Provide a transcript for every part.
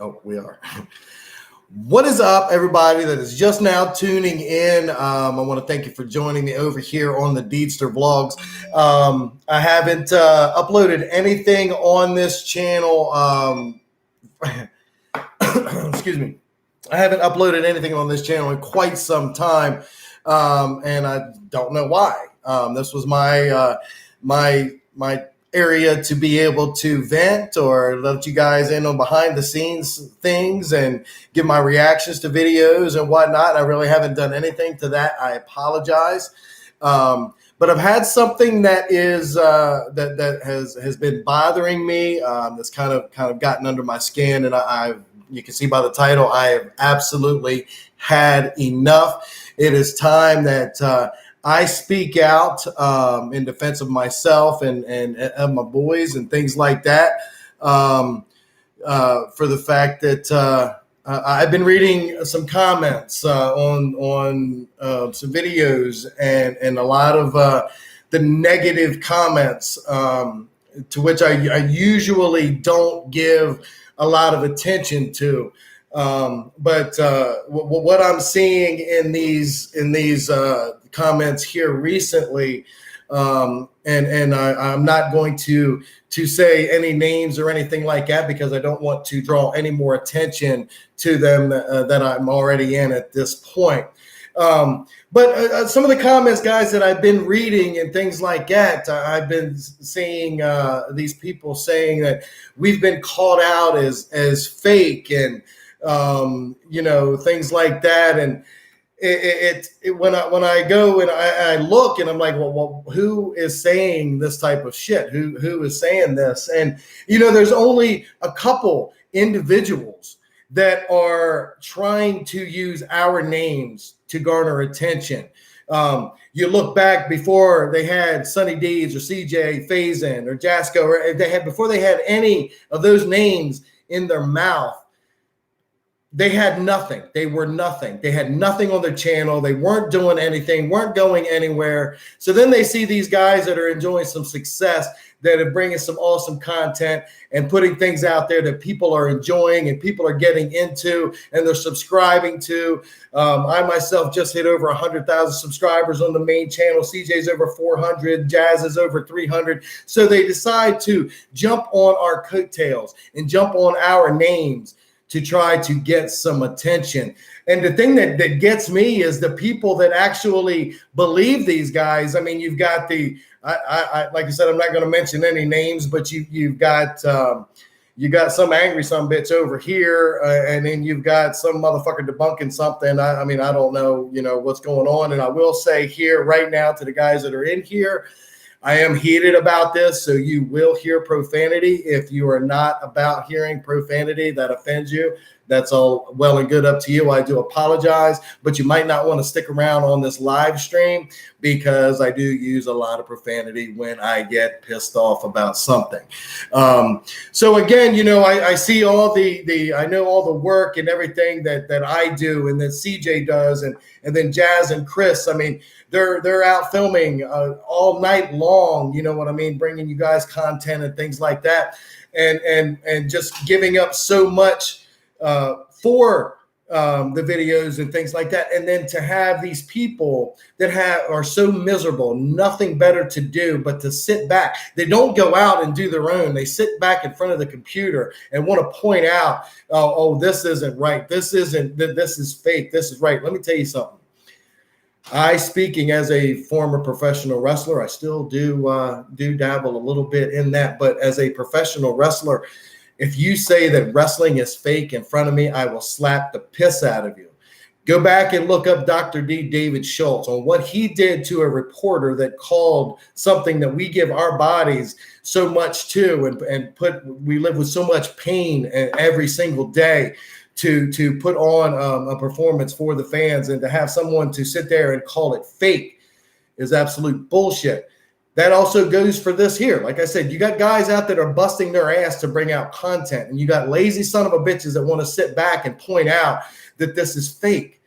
Oh, we are. What is up, everybody that is just now tuning in? I want to thank you for joining me over here on the Deedster Vlogs. I haven't uploaded anything on this channel. Excuse me. I haven't uploaded anything on this channel in quite some time, and I don't know why. This was my area to be able to vent or let you guys in on behind the scenes things and give my reactions to videos and whatnot. I really haven't done anything to that. I apologize. But I've had something that is that has been bothering me. That's kind of gotten under my skin, and you can see by the title, I have absolutely had enough. It is time that I speak out in defense of myself and of my boys and things like that. For the fact that I've been reading some comments on some videos and a lot of the negative comments to which I usually don't give a lot of attention to. But what I'm seeing in these comments here recently, and I'm not going to say any names or anything like that because I don't want to draw any more attention to them that I'm already in at this point. But some of the comments, guys, that I've been reading and things like that, I've been seeing these people saying that we've been called out as fake and things like that. And when I go and I look and I'm like, well, who is saying this type of shit? Who is saying this? And there's only a couple individuals that are trying to use our names to garner attention. You look back before they had Sunny Deeds or CJ Faison or Jasco, or before they had any of those names in their mouth. They had nothing. They were nothing. They had nothing on their channel. They weren't doing anything, weren't going anywhere. So then they see these guys that are enjoying some success, that are bringing some awesome content and putting things out there that people are enjoying and people are getting into and they're subscribing to. I myself just hit over 100,000 subscribers on the main channel. CJ's over 400. Jazz is over 300. So they decide to jump on our coattails and jump on our names to try to get some attention. And the thing that gets me is the people that actually believe these guys. I mean, you've got I like I said, I'm not going to mention any names, but you've got some angry bitch over here, and then you've got some motherfucker debunking something. I mean, I don't know, what's going on. And I will say here right now to the guys that are in here, I am heated about this, so you will hear profanity. If you are not about hearing profanity that offends you, that's all well and good, up to you. I do apologize, but you might not want to stick around on this live stream because I do use a lot of profanity when I get pissed off about something. So again, I see all I know all the work and everything that I do and that CJ does, and then Jazz and Chris. I mean, they're out filming all night long. You know what I mean? Bringing you guys content and things like that, and just giving up so much for the videos and things like that. And then to have these people that are so miserable, nothing better to do but to sit back. They don't go out and do their own. They sit back in front of the computer and want to point out, oh, this isn't right. This is fake. This is right. Let me tell you something. Speaking as a former professional wrestler, I still do dabble a little bit in that. But as a professional wrestler, if you say that wrestling is fake in front of me, I will slap the piss out of you. Go back and look up Dr. D. David Schultz on what he did to a reporter that called something that we give our bodies so much to and we live with so much pain every single day to put on a performance for the fans, and to have someone to sit there and call it fake is absolute bullshit. That also goes for this here. Like I said, you got guys out that are busting their ass to bring out content, and you got lazy son of a bitches that want to sit back and point out that this is fake.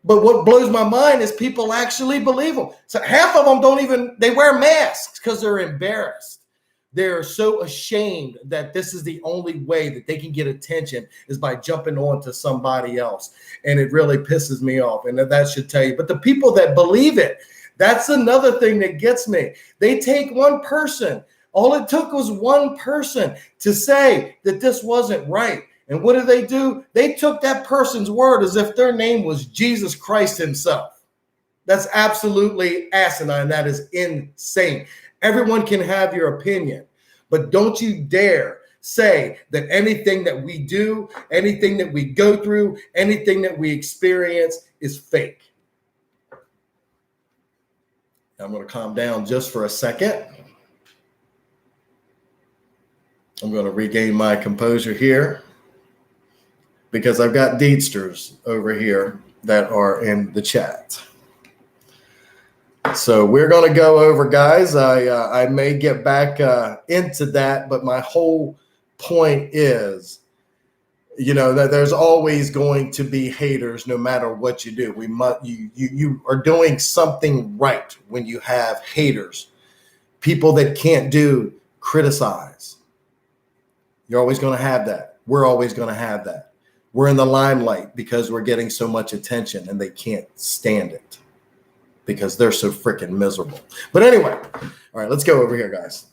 But what blows my mind is people actually believe them. So half of them they wear masks because they're embarrassed. They're so ashamed that this is the only way that they can get attention is by jumping on to somebody else. And it really pisses me off. And that should tell you. But the people that believe it, that's another thing that gets me. They take one person. All it took was one person to say that this wasn't right. And what do? They took that person's word as if their name was Jesus Christ himself. That's absolutely asinine. That is insane. Everyone can have your opinion, but don't you dare say that anything that we do, anything that we go through, anything that we experience is fake. I'm going to calm down just for a second. I'm going to regain my composure here because I've got deedsters over here that are in the chat. So we're going to go over, guys. I may get back into that, but my whole point is, that there's always going to be haters no matter what you do. You are doing something right when you have haters, people that can't criticize. You're always going to have that. We're always going to have that. We're in the limelight because we're getting so much attention and they can't stand it, because they're so freaking miserable. But anyway, all right, let's go over here, guys.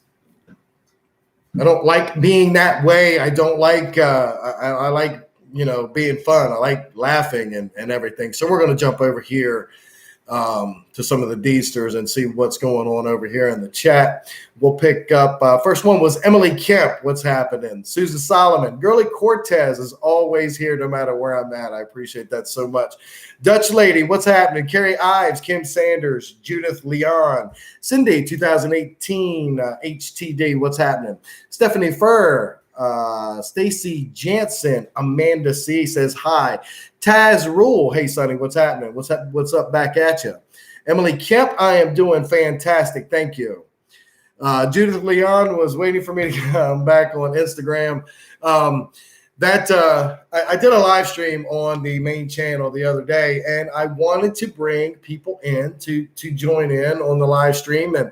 I don't like being that way. I don't like, I like, being fun. I like laughing and everything. So we're going to jump over here to some of the deedsters and see what's going on over here in the chat. We'll pick up, first one was Emily Kemp. What's happening? Susan Solomon. Girly Cortez is always here no matter where I'm at. I appreciate that so much. Dutch Lady, what's happening? Carrie Ives, Kim Sanders, Judith Leon, Cindy, 2018, HTD, what's happening? Stephanie Furr, Stacy Jansen, Amanda C says hi. Taz Rule, hey Sonny, what's happening? What's up back at you? Emily Kemp, I am doing fantastic, thank you. Judith Leon was waiting for me to come back on Instagram. I did a live stream on the main channel the other day, and I wanted to bring people in to join in on the live stream, and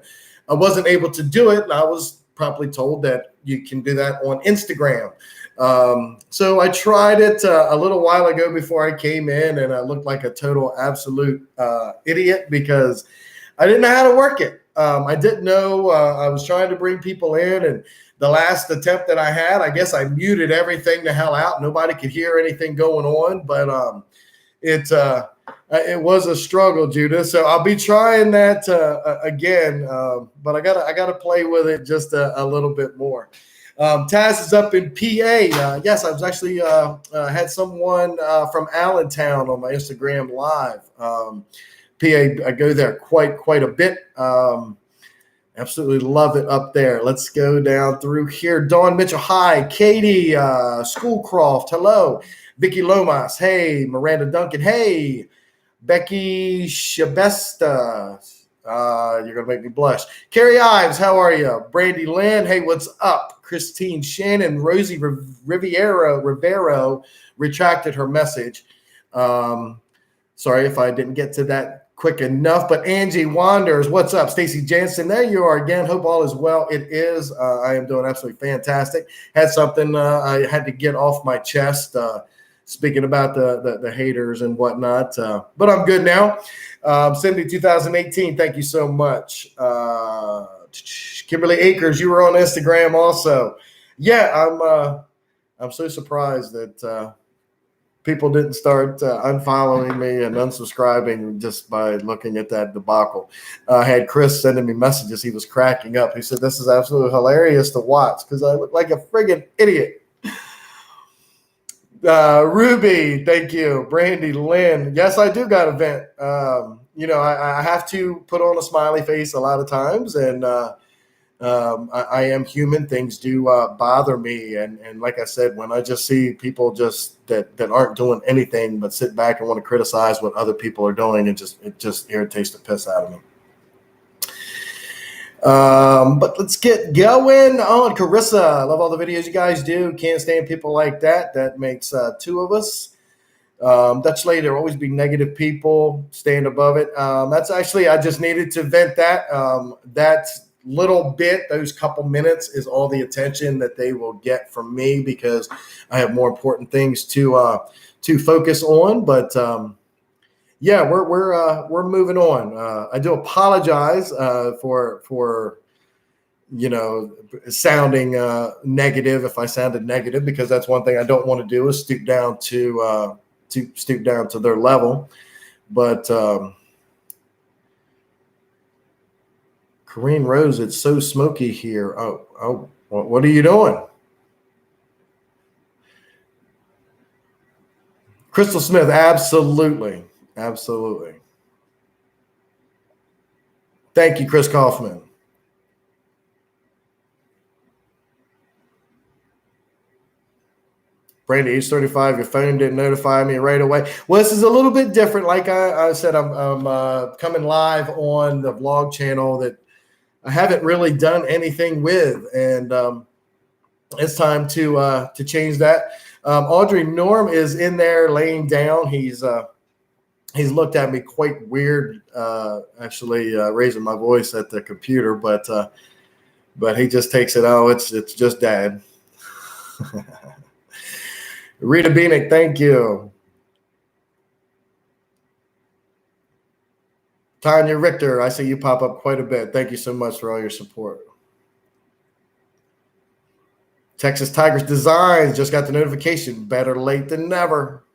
I wasn't able to do it. I was properly told that you can do that on Instagram. So I tried it a little while ago before I came in, and I looked like a total absolute idiot because I didn't know how to work it. I didn't know. I was trying to bring people in, and the last attempt that I had, I guess I muted everything the hell out. Nobody could hear anything going on, but it was a struggle, Judah. So I'll be trying that again, but I gotta play with it just a little bit more. Taz is up in PA. Yes, I was actually had someone from Allentown on my Instagram live. PA, I go there quite a bit. Absolutely love it up there. Let's go down through here. Dawn Mitchell, hi. Katie Schoolcroft, hello. Vicky Lomas, hey. Miranda Duncan, hey. Becky Shabesta, you're going to make me blush. Carrie Ives, how are you? Brandy Lynn, hey, what's up? Christine Shannon, Rosie Rivero retracted her message. Sorry if I didn't get to that quick enough, but Angie Wanders, what's up? Stacy Jansen, there you are again. Hope all is well. It is. I am doing absolutely fantastic. Had something I had to get off my chest. Speaking about the haters and whatnot, but I'm good now. Cindy, 2018, thank you so much. Kimberly Akers, you were on Instagram also. Yeah, I'm so surprised that people didn't start unfollowing me and unsubscribing just by looking at that debacle. I had Chris sending me messages. He was cracking up. He said, this is absolutely hilarious to watch because I look like a friggin' idiot. Ruby, thank you. Brandy Lynn. Yes, I do got a vent. I have to put on a smiley face a lot of times, and I am human. Things do bother me, and like I said, when I just see people just that aren't doing anything but sit back and want to criticize what other people are doing, it just irritates the piss out of me. But let's get going on. Carissa, I love all the videos you guys do. Can't stand people like that. That makes two of us. Dutch Lady, there always be negative people. Stand above it. That's actually, I just needed to vent that. That little bit, those couple minutes is all the attention that they will get from me, because I have more important things to focus on. But yeah, we're moving on. I do apologize for sounding negative, if I sounded negative, because that's one thing I don't want to do, is stoop down to their level. But Corrine Rose, it's so smoky here. Oh, what are you doing? Crystal Smith, absolutely. Thank you, Chris Kaufman. Brandy, age 35, your phone didn't notify me right away. Well, this is a little bit different. Like I said, I'm coming live on the vlog channel that I haven't really done anything with, and it's time to change that. Audrey, Norm is in there laying down. He's looked at me quite weird, actually raising my voice at the computer, but he just takes it. Oh, it's just Dad. Rita Beanick, thank you. Tanya Richter, I see you pop up quite a bit. Thank you so much for all your support. Texas Tigers Designs, just got the notification. Better late than never.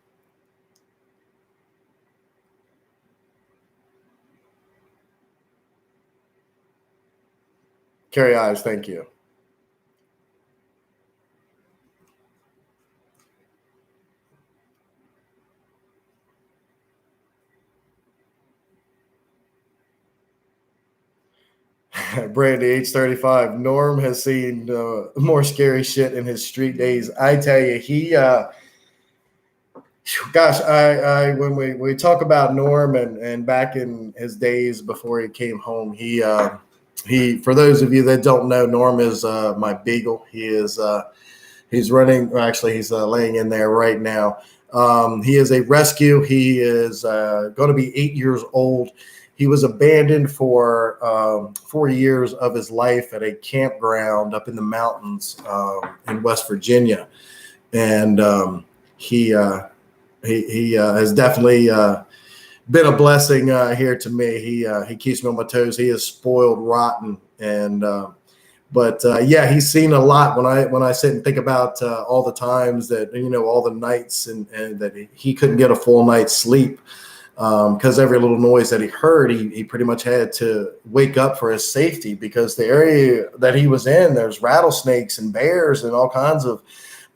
Carrie Ives, thank you. Brandy, age 35. Norm has seen more scary shit in his street days. I tell you, he, gosh, I when we talk about Norm and back in his days before he came home, he, for those of you that don't know, Norm is my beagle. He is, he's running, actually, he's laying in there right now. He is a rescue. He is going to be 8 years old. He was abandoned for 4 years of his life at a campground up in the mountains in West Virginia, and he has definitely been a blessing here to me. He keeps me on my toes. He is spoiled rotten, and but yeah, he's seen a lot. When I sit and think about all the times that, all the nights and that he couldn't get a full night's sleep. Because every little noise that he heard, he pretty much had to wake up for his safety, because the area that he was in, there's rattlesnakes and bears and all kinds of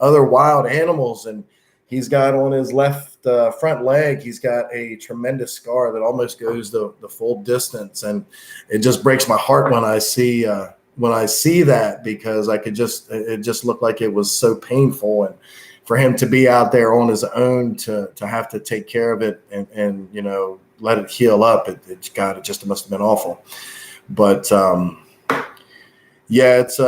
other wild animals. And he's got on his left front leg, he's got a tremendous scar that almost goes the full distance. And it just breaks my heart when I see that, because it just looked like it was so painful. And for him to be out there on his own to have to take care of it and let it heal up, it just must have been awful. But yeah, it's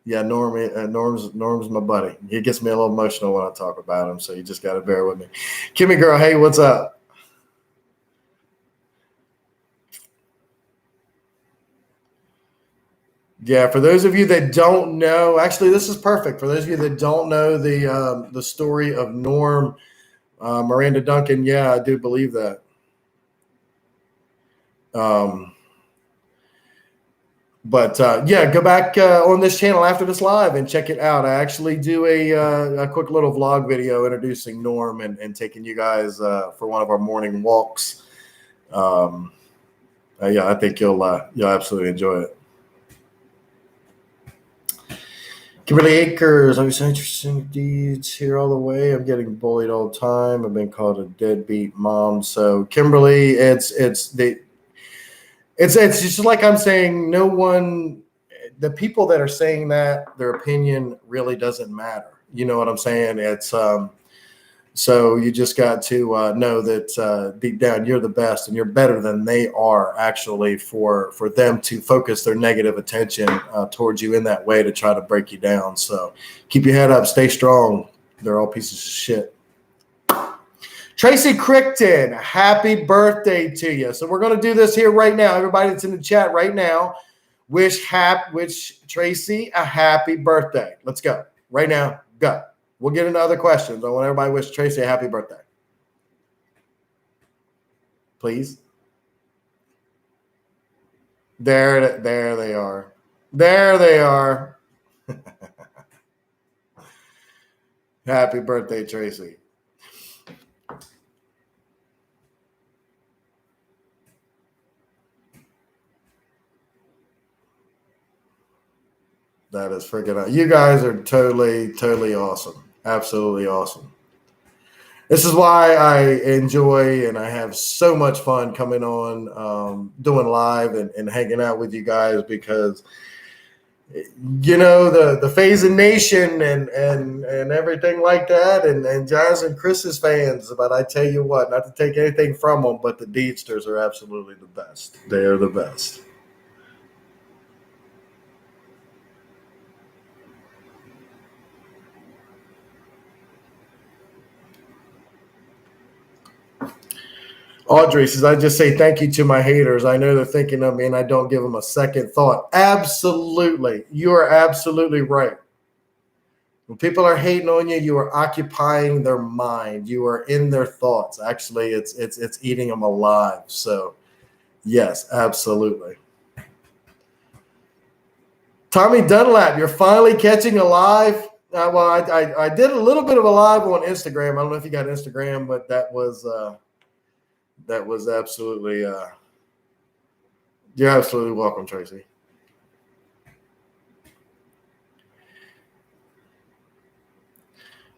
Norm's my buddy. He gets me a little emotional when I talk about him, so you just got to bear with me. Kimmy girl, hey, what's up? Yeah, for those of you that don't know, actually, this is perfect. For those of you that don't know the story of Norm, Miranda Duncan, yeah, I do believe that. But yeah, go back on this channel after this live and check it out. I actually do a quick little vlog video introducing Norm and taking you guys for one of our morning walks. Yeah, I think you'll absolutely enjoy it. Kimberly Akers, I'm just interesting deeds here all the way. I'm getting bullied all the time. I've been called a deadbeat mom. So Kimberly, it's just like I'm saying, the people that are saying that, their opinion really doesn't matter. You know what I'm saying? It's so you just got to know that deep down you're the best and you're better than they are, actually, for them to focus their negative attention towards you in that way to try to break you down. So keep your head up, stay strong. They're all pieces of shit. Tracy Crichton, happy birthday to you. So we're going to do this here right now. Everybody that's in the chat right now, Wish Tracy a happy birthday. Let's go right now. Go. We'll get into other questions. I want everybody to wish Tracy a happy birthday. Please. There they are. There they are. Happy birthday, Tracy. That is freaking out. You guys are totally awesome. Absolutely awesome. This is why I enjoy and I have so much fun coming on, doing live and hanging out with you guys, because you know the Phasing Nation and everything like that, and Jazz and Chris's fans. But I tell you what, not to take anything from them, but the Deedsters are absolutely the best. They are the best. Audrey says, I just say thank you to my haters. I know they're thinking of me and I don't give them a second thought. Absolutely. You are absolutely right. When people are hating on you, you are occupying their mind. You are in their thoughts. Actually, it's eating them alive. So, yes, absolutely. Tommy Dunlap, you're finally catching a live. Well, I did a little bit of a live on Instagram. I don't know if you got Instagram, but that was absolutely, you're absolutely welcome, Tracy.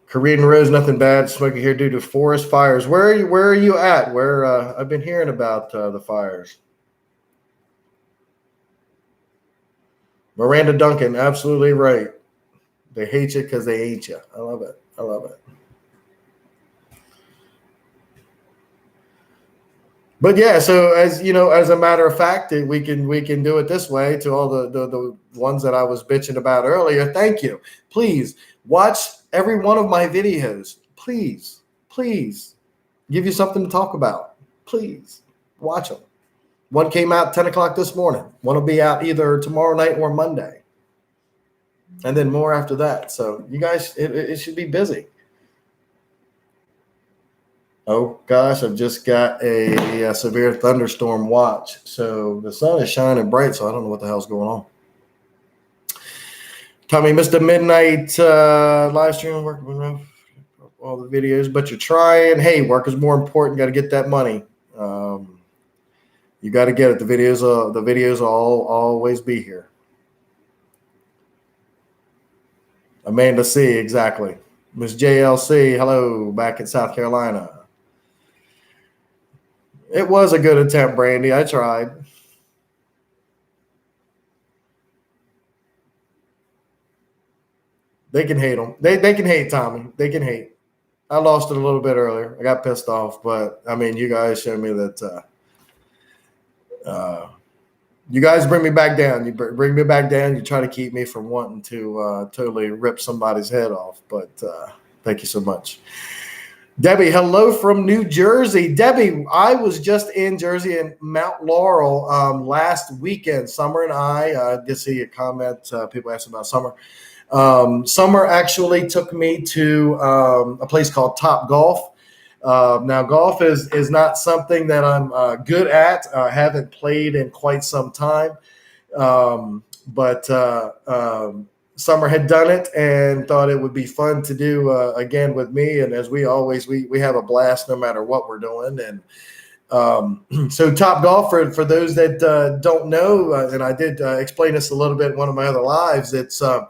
Korean Rose, nothing bad smoking here due to forest fires. Where are you at? I've been hearing about the fires. Miranda Duncan, absolutely right. They hate you because they hate you. I love it. I love it. But yeah, so as you know, as a matter of fact, we can do it this way to all the ones that I was bitching about earlier. Thank you. Please watch every one of my videos. Please give you something to talk about. Please watch them. One came out 10 o'clock this morning. One will be out either tomorrow night or Monday. And then more after that. So you guys, it should be busy. Oh, gosh, I've just got a severe thunderstorm watch. So the sun is shining bright, so I don't know what the hell's going on. Tommy, Mr. Midnight live stream, working all the videos, but you're trying. Hey, work is more important. Got to get that money. You got to get it. The videos will always be here. Amanda C, exactly. Miss JLC, hello, back in South Carolina. It was a good attempt, Brandy. I tried. They can hate them. They can hate Tommy. They can hate. I lost it a little bit earlier. I got pissed off, but I mean, you guys showed me that. You guys bring me back down. You bring me back down. You try to keep me from wanting to totally rip somebody's head off. But thank you so much. Debbie, hello from New Jersey. Debbie, I was just in Jersey and Mount Laurel last weekend. Summer and I did see a comment. People asked about Summer. Summer actually took me to a place called Topgolf. Now, golf is not something that I'm good at. I haven't played in quite some time. But Summer had done it and thought it would be fun to do again with me. And as we always, we have a blast no matter what we're doing. And so Topgolf, for those that don't know, and I did explain this a little bit in one of my other lives, it's a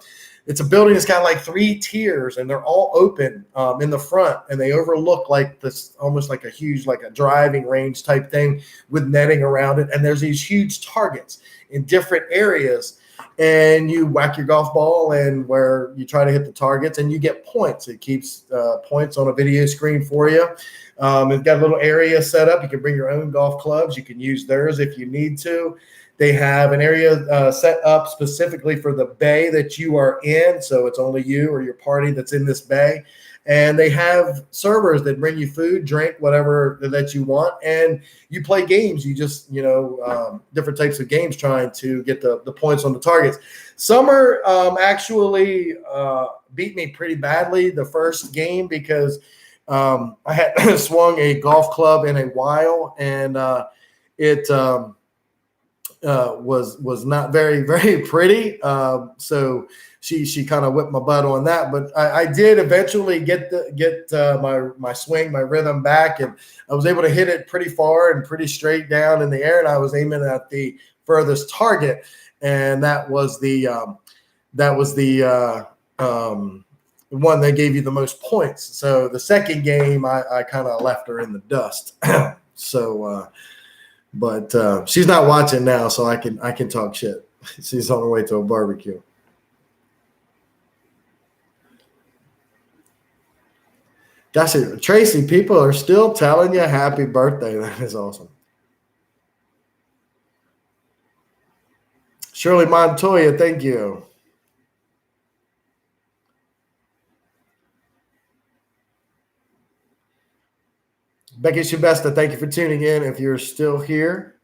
building that's got like 3 tiers and they're all open in the front, and they overlook like this, almost like a huge, like a driving range type thing with netting around it. And there's these huge targets in different areas, and you whack your golf ball and where you try to hit the targets and you get points. It keeps points on a video screen for you. It's got a little area set up. You can bring your own golf clubs. You can use theirs if you need to. They have an area set up specifically for the bay that you are in. So it's only you or your party that's in this bay. And they have servers that bring you food, drink, whatever that you want. And you play games. You just, different types of games trying to get the points on the targets. Summer actually beat me pretty badly the first game because I had swung a golf club in a while, and it was not very, very pretty. So she kind of whipped my butt on that, but I did eventually get my swing, my rhythm back, and I was able to hit it pretty far and pretty straight down in the air, and I was aiming at the furthest target, and that was the one that gave you the most points. So the second game, I kind of left her in the dust. So, but she's not watching now, so I can talk shit. She's on her way to a barbecue. That's it. Tracy, people are still telling you happy birthday. That is awesome. Shirley Montoya, thank you. Becky Shubesta, thank you for tuning in if you're still here.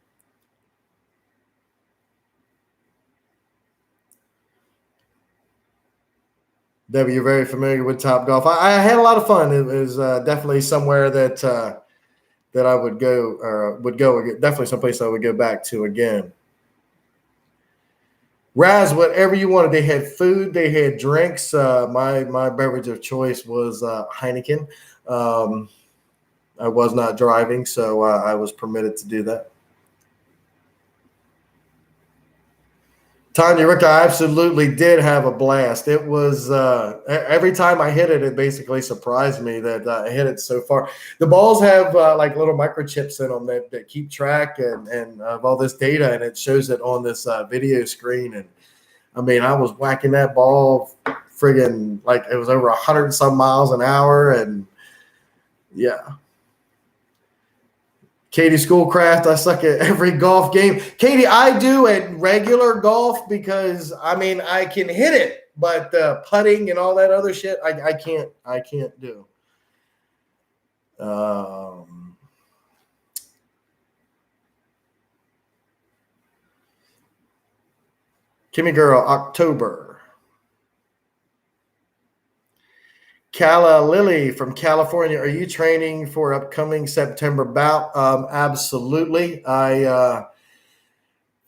Debbie, you're very familiar with Topgolf. I had a lot of fun. It was definitely somewhere that I would go, or would go, definitely someplace I would go back to again. Raz, whatever you wanted. They had food, they had drinks. My beverage of choice was Heineken. I was not driving, so I was permitted to do that. Tanya Rick, I absolutely did have a blast. It was every time I hit it, it basically surprised me that I hit it so far. The balls have like little microchips in them that keep track and of all this data, and it shows it on this video screen. And I mean, I was whacking that ball friggin' like it was over 100 and some miles an hour, and yeah. Katie Schoolcraft, I suck at every golf game. Katie, I do at regular golf because I mean I can hit it, but putting and all that other shit, I can't do. Kimmy Girl, October. Calla Lily from California, are you training for upcoming September bout? Absolutely. For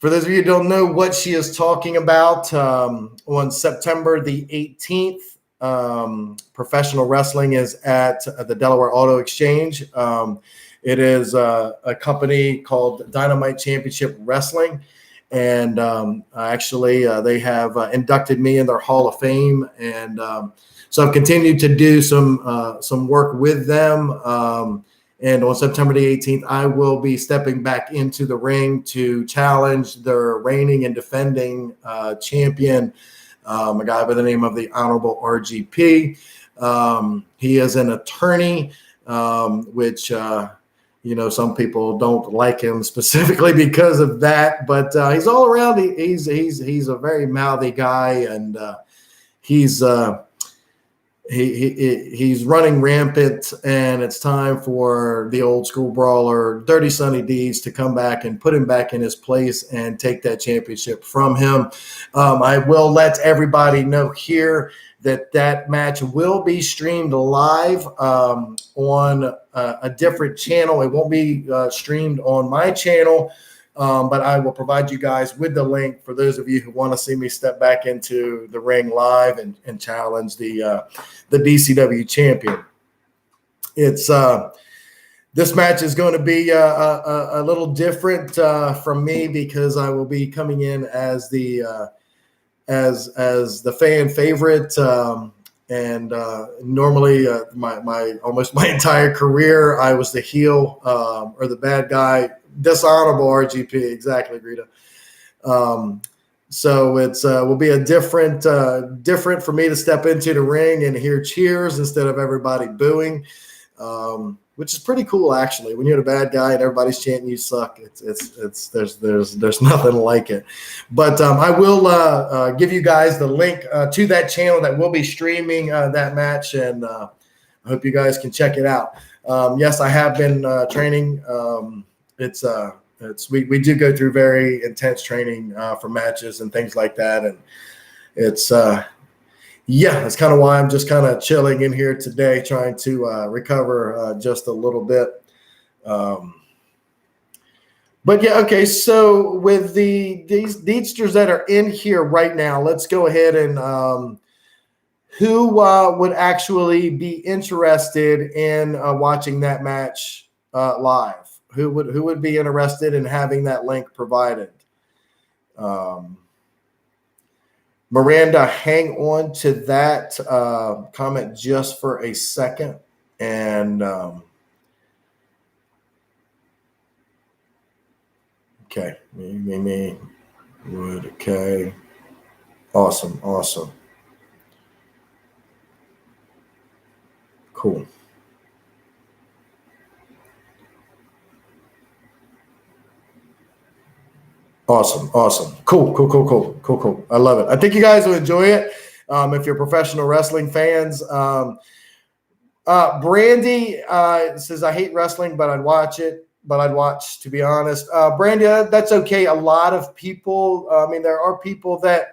those of you who don't know what she is talking about, on September the 18th, professional wrestling is at the Delaware Auto Exchange. It is a company called Dynamite Championship Wrestling. And actually, they have inducted me in their Hall of Fame. And so I've continued to do some work with them. And on September the 18th, I will be stepping back into the ring to challenge their reigning and defending champion, a guy by the name of the Honorable RGP. He is an attorney, which some people don't like him specifically because of that, but he's all around. He's a very mouthy guy, and he's running rampant, and it's time for the old school brawler, Dirty Sonny D's, to come back and put him back in his place and take that championship from him. I will let everybody know here that match will be streamed live on a different channel. It won't be streamed on my channel, but I will provide you guys with the link for those of you who want to see me step back into the ring live and challenge the DCW champion. It's this match is going to be a little different from me because I will be coming in as the fan favorite, and normally my almost my entire career I was the heel or the bad guy. Dishonorable RGP, exactly, Greta. So it's will be a different for me to step into the ring and hear cheers instead of everybody booing. which is pretty cool actually. When you're the bad guy and everybody's chanting you suck, there's nothing like it. But I will give you guys the link to that channel that will be streaming that match, and I hope you guys can check it out. Yes, I have been training. We do go through very intense training for matches and things like that, and it's that's kind of why I'm just kind of chilling in here today, trying to recover just a little bit. But yeah, okay. So with these Deedsters that are in here right now, let's go ahead and who would actually be interested in watching that match live? Who would be interested in having that link provided? Miranda, hang on to that comment just for a second. And okay, me would, okay. Awesome. Cool. Awesome. Cool. I love it. I think you guys will enjoy it. If you're professional wrestling fans. Brandy says, I hate wrestling, but I'd watch it. To be honest. Brandy, that's okay. A lot of people, there are people that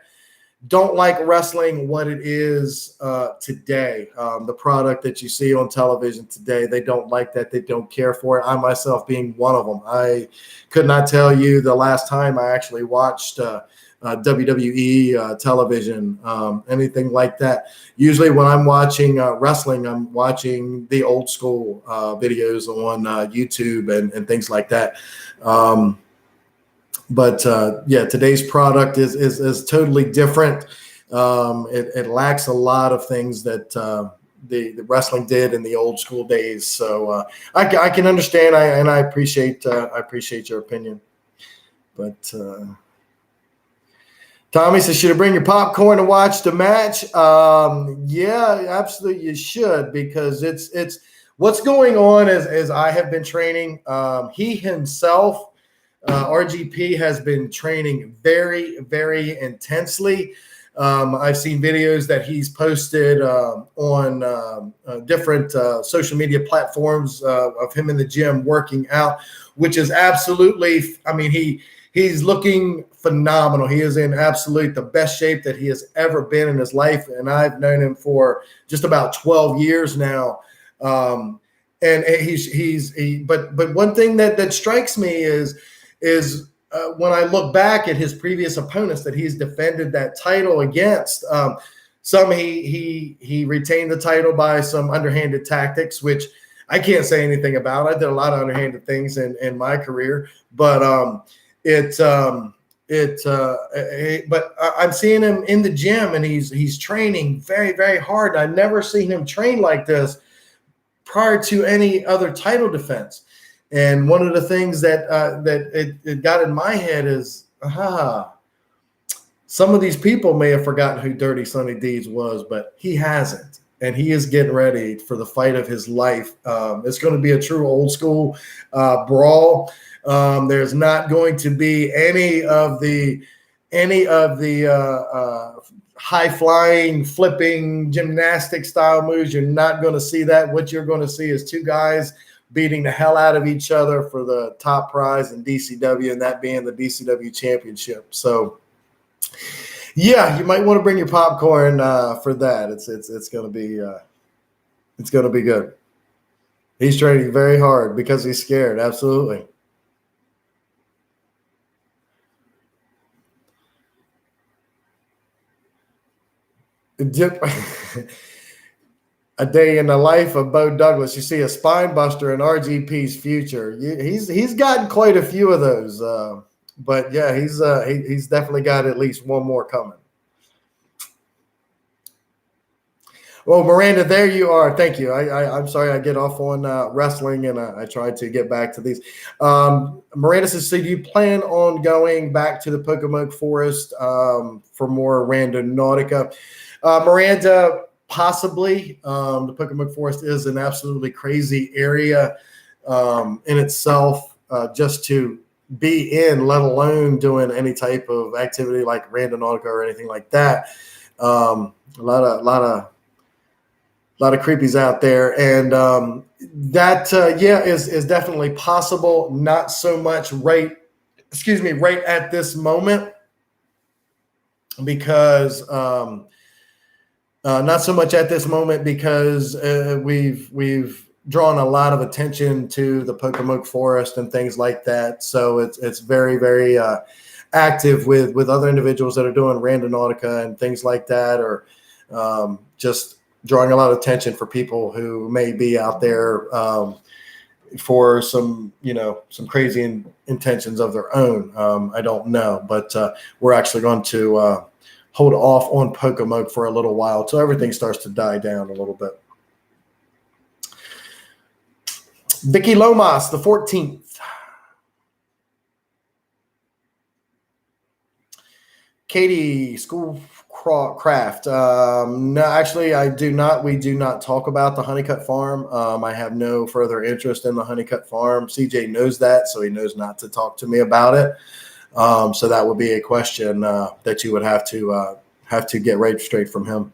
don't like wrestling what it is today. The product that you see on television today, they don't like that. They don't care for it. I myself being one of them. I could not tell you the last time I actually watched WWE television, anything like that. Usually when I'm watching wrestling, I'm watching the old school videos on YouTube and things like that. But today's product is totally different. It lacks a lot of things that the wrestling did in the old school days. So I can understand, and I appreciate your opinion. But Tommy says, should I bring your popcorn to watch the match? Yeah, absolutely, you should, because it's what's going on is I have been training. He himself. RGP has been training very, very intensely. I've seen videos that he's posted on different social media platforms of him in the gym working out, which is absolutely, he's looking phenomenal. He is in absolute the best shape that he has ever been in his life. And I've known him for just about 12 years now. And but one thing that strikes me is when I look back at his previous opponents that he's defended that title against, some he retained the title by some underhanded tactics, which I can't say anything about. I did a lot of underhanded things in my career, but but I'm seeing him in the gym and he's training very, very hard. I've never seen him train like this prior to any other title defense. And one of the things that it got in my head is, some of these people may have forgotten who Dirty Sonny Deeds was, but he hasn't. And he is getting ready for the fight of his life. It's going to be a true old school brawl. There's not going to be any of the high flying, flipping, gymnastic style moves. You're not going to see that. What you're going to see is two guys beating the hell out of each other for the top prize in DCW, and that being the DCW championship. So, yeah, you might want to bring your popcorn for that. It's going to be good. He's training very hard because he's scared. Absolutely. A day in the life of Bo Douglas. You see a spine buster in RGP's future. He's gotten quite a few of those, but yeah, he's definitely got at least one more coming. Well, Miranda, there you are. Thank you. I'm sorry I get off on wrestling, and I try to get back to these. Miranda says, so do you plan on going back to the Pocomoke Forest for more Randonautica? Miranda, Possibly. The Pocomoke Forest is an absolutely crazy area in itself, just to be in, let alone doing any type of activity like Randonautica or anything like that. A lot of creepies out there, and that is definitely possible. Not so much right at this moment, because not so much at this moment because we've drawn a lot of attention to the Pocomoke Forest and things like that. So it's very, very active with other individuals that are doing Randonautica and things like that, or just drawing a lot of attention for people who may be out there for some crazy intentions of their own. I don't know, but we're actually going to hold off on Pocomoke for a little while till everything starts to die down a little bit. Vicky Lomas, the 14th. Katie, Schoolcraft. No, actually, I do not. We do not talk about the Honeycut Farm. I have no further interest in the Honeycut Farm. CJ knows that, so he knows not to talk to me about it. So that would be a question that you would have to get right straight from him.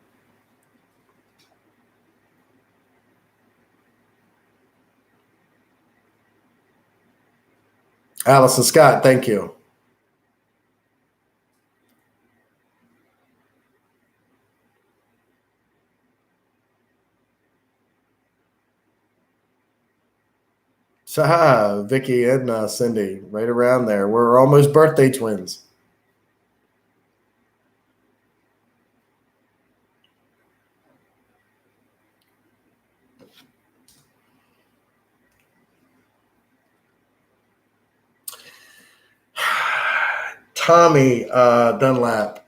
Allison Scott, thank you. So, Vicky and Cindy, right around there. We're almost birthday twins. Tommy Dunlap.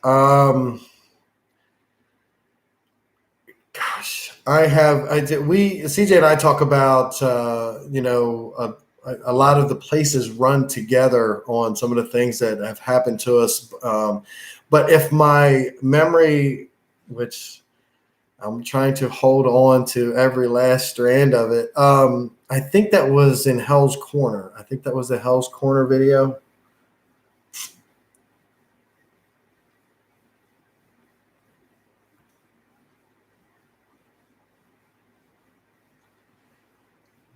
CJ and I talk about a lot of the places run together on some of the things that have happened to us. But if my memory, which I'm trying to hold on to every last strand of it, I think that was in Hell's Corner. I think that was the Hell's Corner video.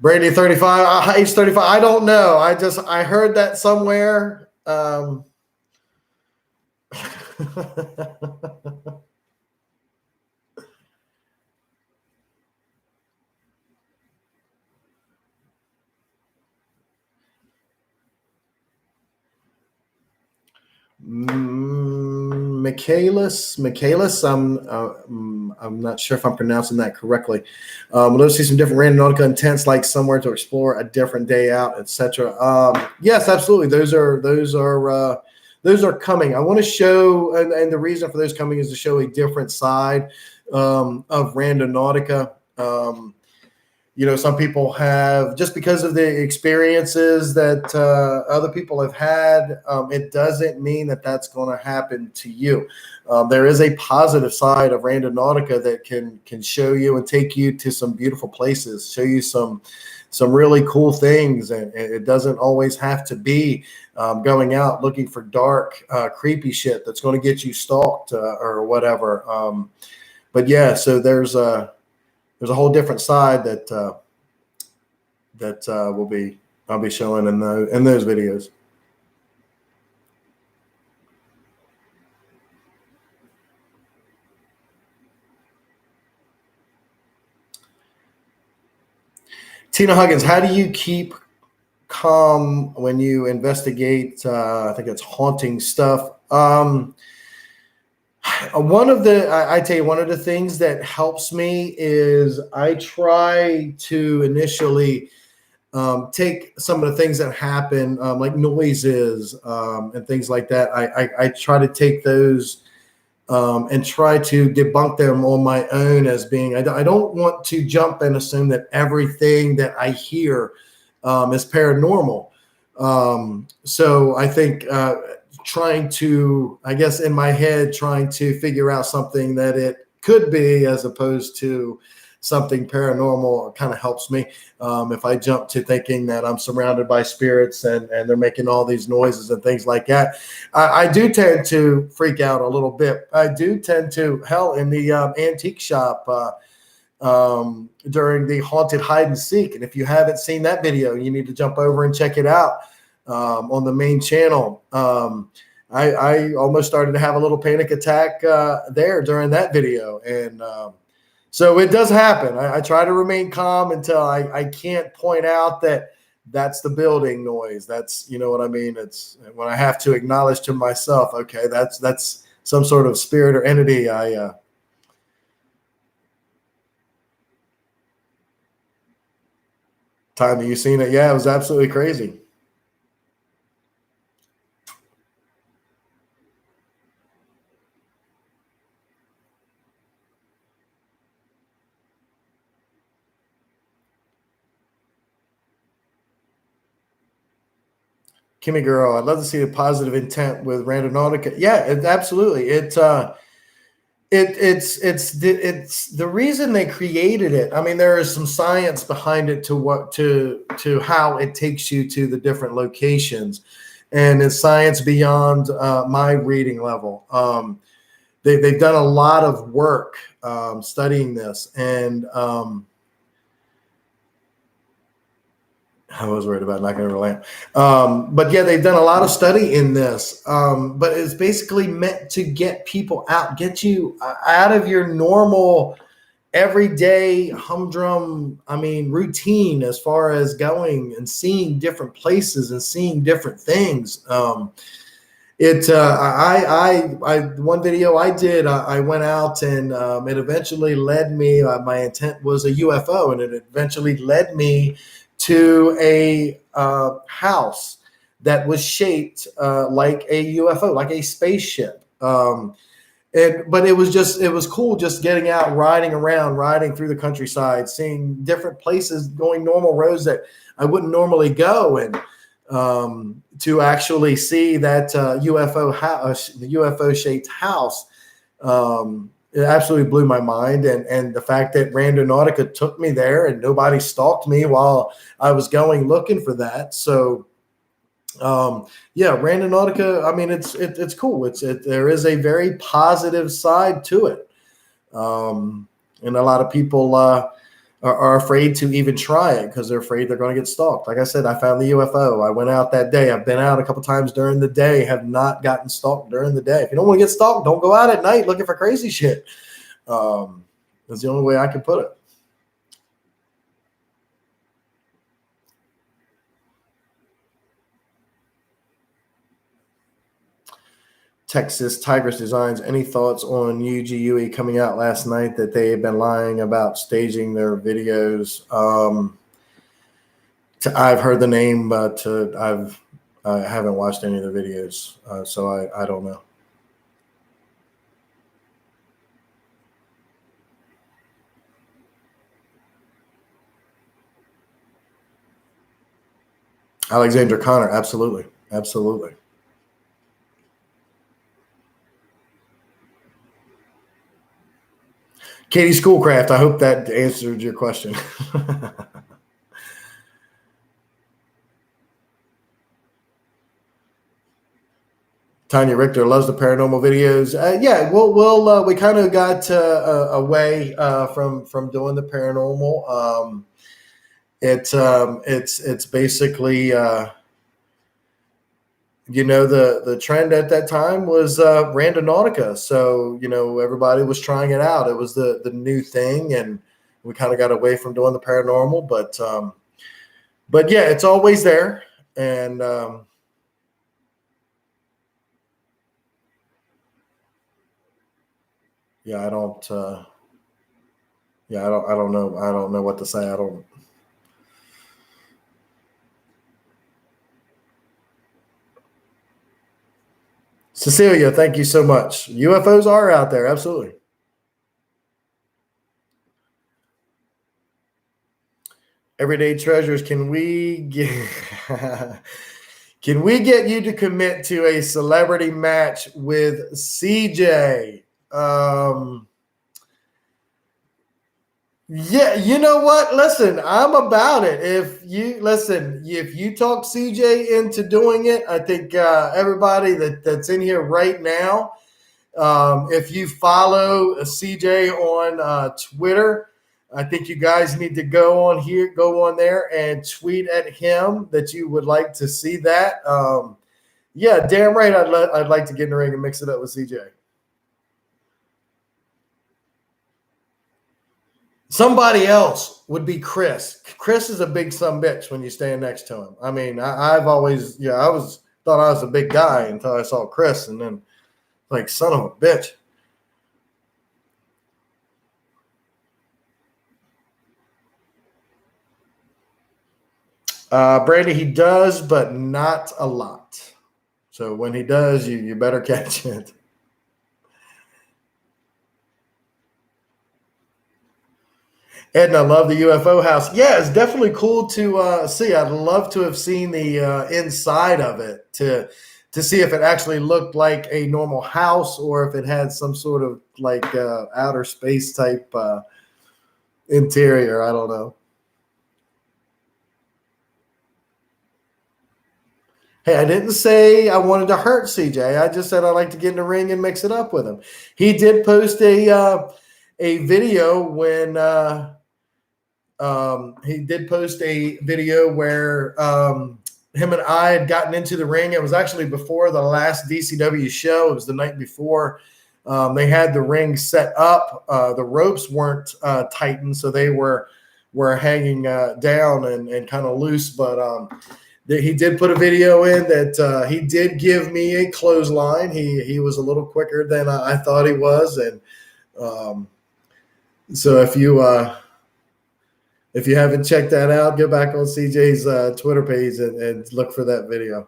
Brady 35, age 35. I don't know. I heard that somewhere. Michaelis. I'm not sure if I'm pronouncing that correctly. Let's see some different Randonautica intents, like somewhere to explore, a different day out, etc. Yes, absolutely. Those are coming. I want to show, and the reason for those coming is to show a different side of Randonautica. Some people have, just because of the experiences that other people have had, it doesn't mean that that's going to happen to you. There is a positive side of Randonautica that can show you and take you to some beautiful places, show you some really cool things. And it doesn't always have to be going out looking for dark, creepy shit that's going to get you stalked or whatever. But yeah, so there's a whole different side that I'll be showing in those videos. Tina Huggins, how do you keep calm when you investigate? I think it's haunting stuff. One of the things that helps me is I try to initially take some of the things that happen, like noises and things like that. I try to take those and try to debunk them on my own as being. I don't want to jump and assume that everything that I hear is paranormal. So I think trying to, I guess in my head, trying to figure out something that it could be, as opposed to something paranormal. It kind of helps me. If I jump to thinking that I'm surrounded by spirits and they're making all these noises and things like that, I do tend to freak out a little bit. I do tend to, hell, in the antique shop during the haunted hide and seek. And if you haven't seen that video, you need to jump over and check it out on the main channel. I almost started to have a little panic attack there during that video. And so it does happen. I try to remain calm until I can't point out that that's the building noise. That's, you know what I mean? It's when I have to acknowledge to myself, okay, that's some sort of spirit or entity. Time that you seen it? Yeah, it was absolutely crazy. Kimmy girl, I'd love to see the positive intent with Randonautica. Yeah, absolutely. It's the reason they created it. I mean, there is some science behind it to how it takes you to the different locations, and it's science beyond my reading level. They've done a lot of work studying this, and I was worried about not going to lamp. But yeah, they've done a lot of study in this. But it's basically meant to get people out, get you out of your normal, everyday humdrum, routine as far as going and seeing different places and seeing different things. One video I did, I went out and it eventually led me, my intent was a UFO, and it eventually led me to a house that was shaped like a UFO, like a spaceship. But it was cool just getting out, riding around, riding through the countryside, seeing different places, going normal roads that I wouldn't normally go, and to actually see that UFO shaped house. It absolutely blew my mind. And the fact that Randonautica took me there and nobody stalked me while I was going looking for that. So, yeah, Randonautica, I mean, it's cool. There is a very positive side to it. And a lot of people are afraid to even try it because they're afraid they're going to get stalked. Like I said, I found the UFO. I went out that day. I've been out a couple times during the day, have not gotten stalked during the day. If you don't want to get stalked, don't go out at night looking for crazy shit. That's the only way I can put it. Texas Tigress Designs, any thoughts on UGUE coming out last night that they have been lying about staging their videos? I've heard the name, but I haven't watched any of the videos, so I don't know. Alexandra Connor, absolutely. Absolutely. Katie Schoolcraft, I hope that answered your question. Tanya Richter loves the paranormal videos. Yeah, we kind of got away from doing the paranormal. It's basically the trend at that time was Randonautica. So everybody was trying it out. It was the new thing, and we kind of got away from doing the paranormal. But yeah, it's always there, and yeah, I don't know. I don't know what to say. I don't. Cecilia, thank you so much. UFOs are out there, absolutely. Everyday treasures, can we get you to commit to a celebrity match with CJ? Yeah, you know what? Listen, I'm about it. If you talk CJ into doing it, I think everybody that's in here right now, if you follow CJ on Twitter, I think you guys need to go on there and tweet at him that you would like to see that. Yeah, damn right. I'd like to get in the ring and mix it up with CJ. Somebody else would be Chris. Chris is a big son bitch when you stand next to him. I mean, I've always, I was thought I was a big guy until I saw Chris, and then like, son of a bitch. Brandy, he does, but not a lot. So when he does, you better catch it. Edna, I love the UFO house. Yeah, it's definitely cool to see. I'd love to have seen the inside of it to see if it actually looked like a normal house or if it had some sort of like outer space type interior. I don't know. Hey, I didn't say I wanted to hurt CJ. I just said I'd like to get in the ring and mix it up with him. He did post a video when he did post a video where him and I had gotten into the ring. It was actually before the last DCW show. It was the night before. They had the ring set up. The ropes weren't tightened, so they were hanging down and kind of loose. But he did put a video in that he did give me a clothesline. He was a little quicker than I thought he was, and so if you haven't checked that out, go back on CJ's Twitter page and look for that video.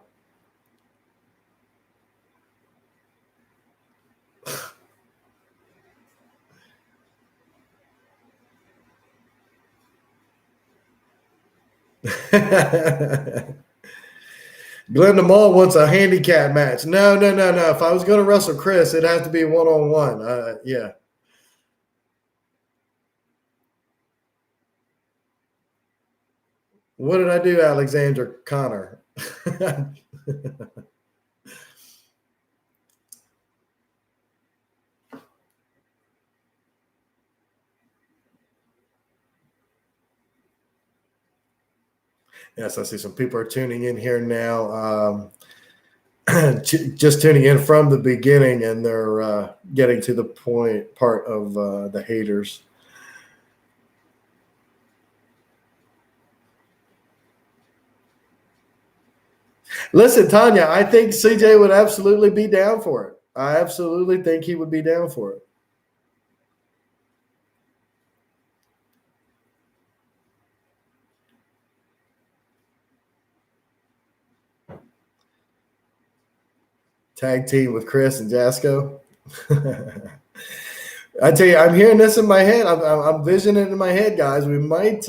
Glenda Mall wants a handicap match. No. If I was going to wrestle Chris, it'd have to be one-on-one. Yeah. What did I do, Alexander Connor? Yes, I see some people are tuning in here now. Just tuning in from the beginning, and they're getting to the part of the haters. Listen, Tanya, I think CJ would absolutely be down for it. I absolutely think he would be down for it. Tag team with Chris and Jasco. I tell you, I'm hearing this in my head. I'm visioning it in my head, guys. We might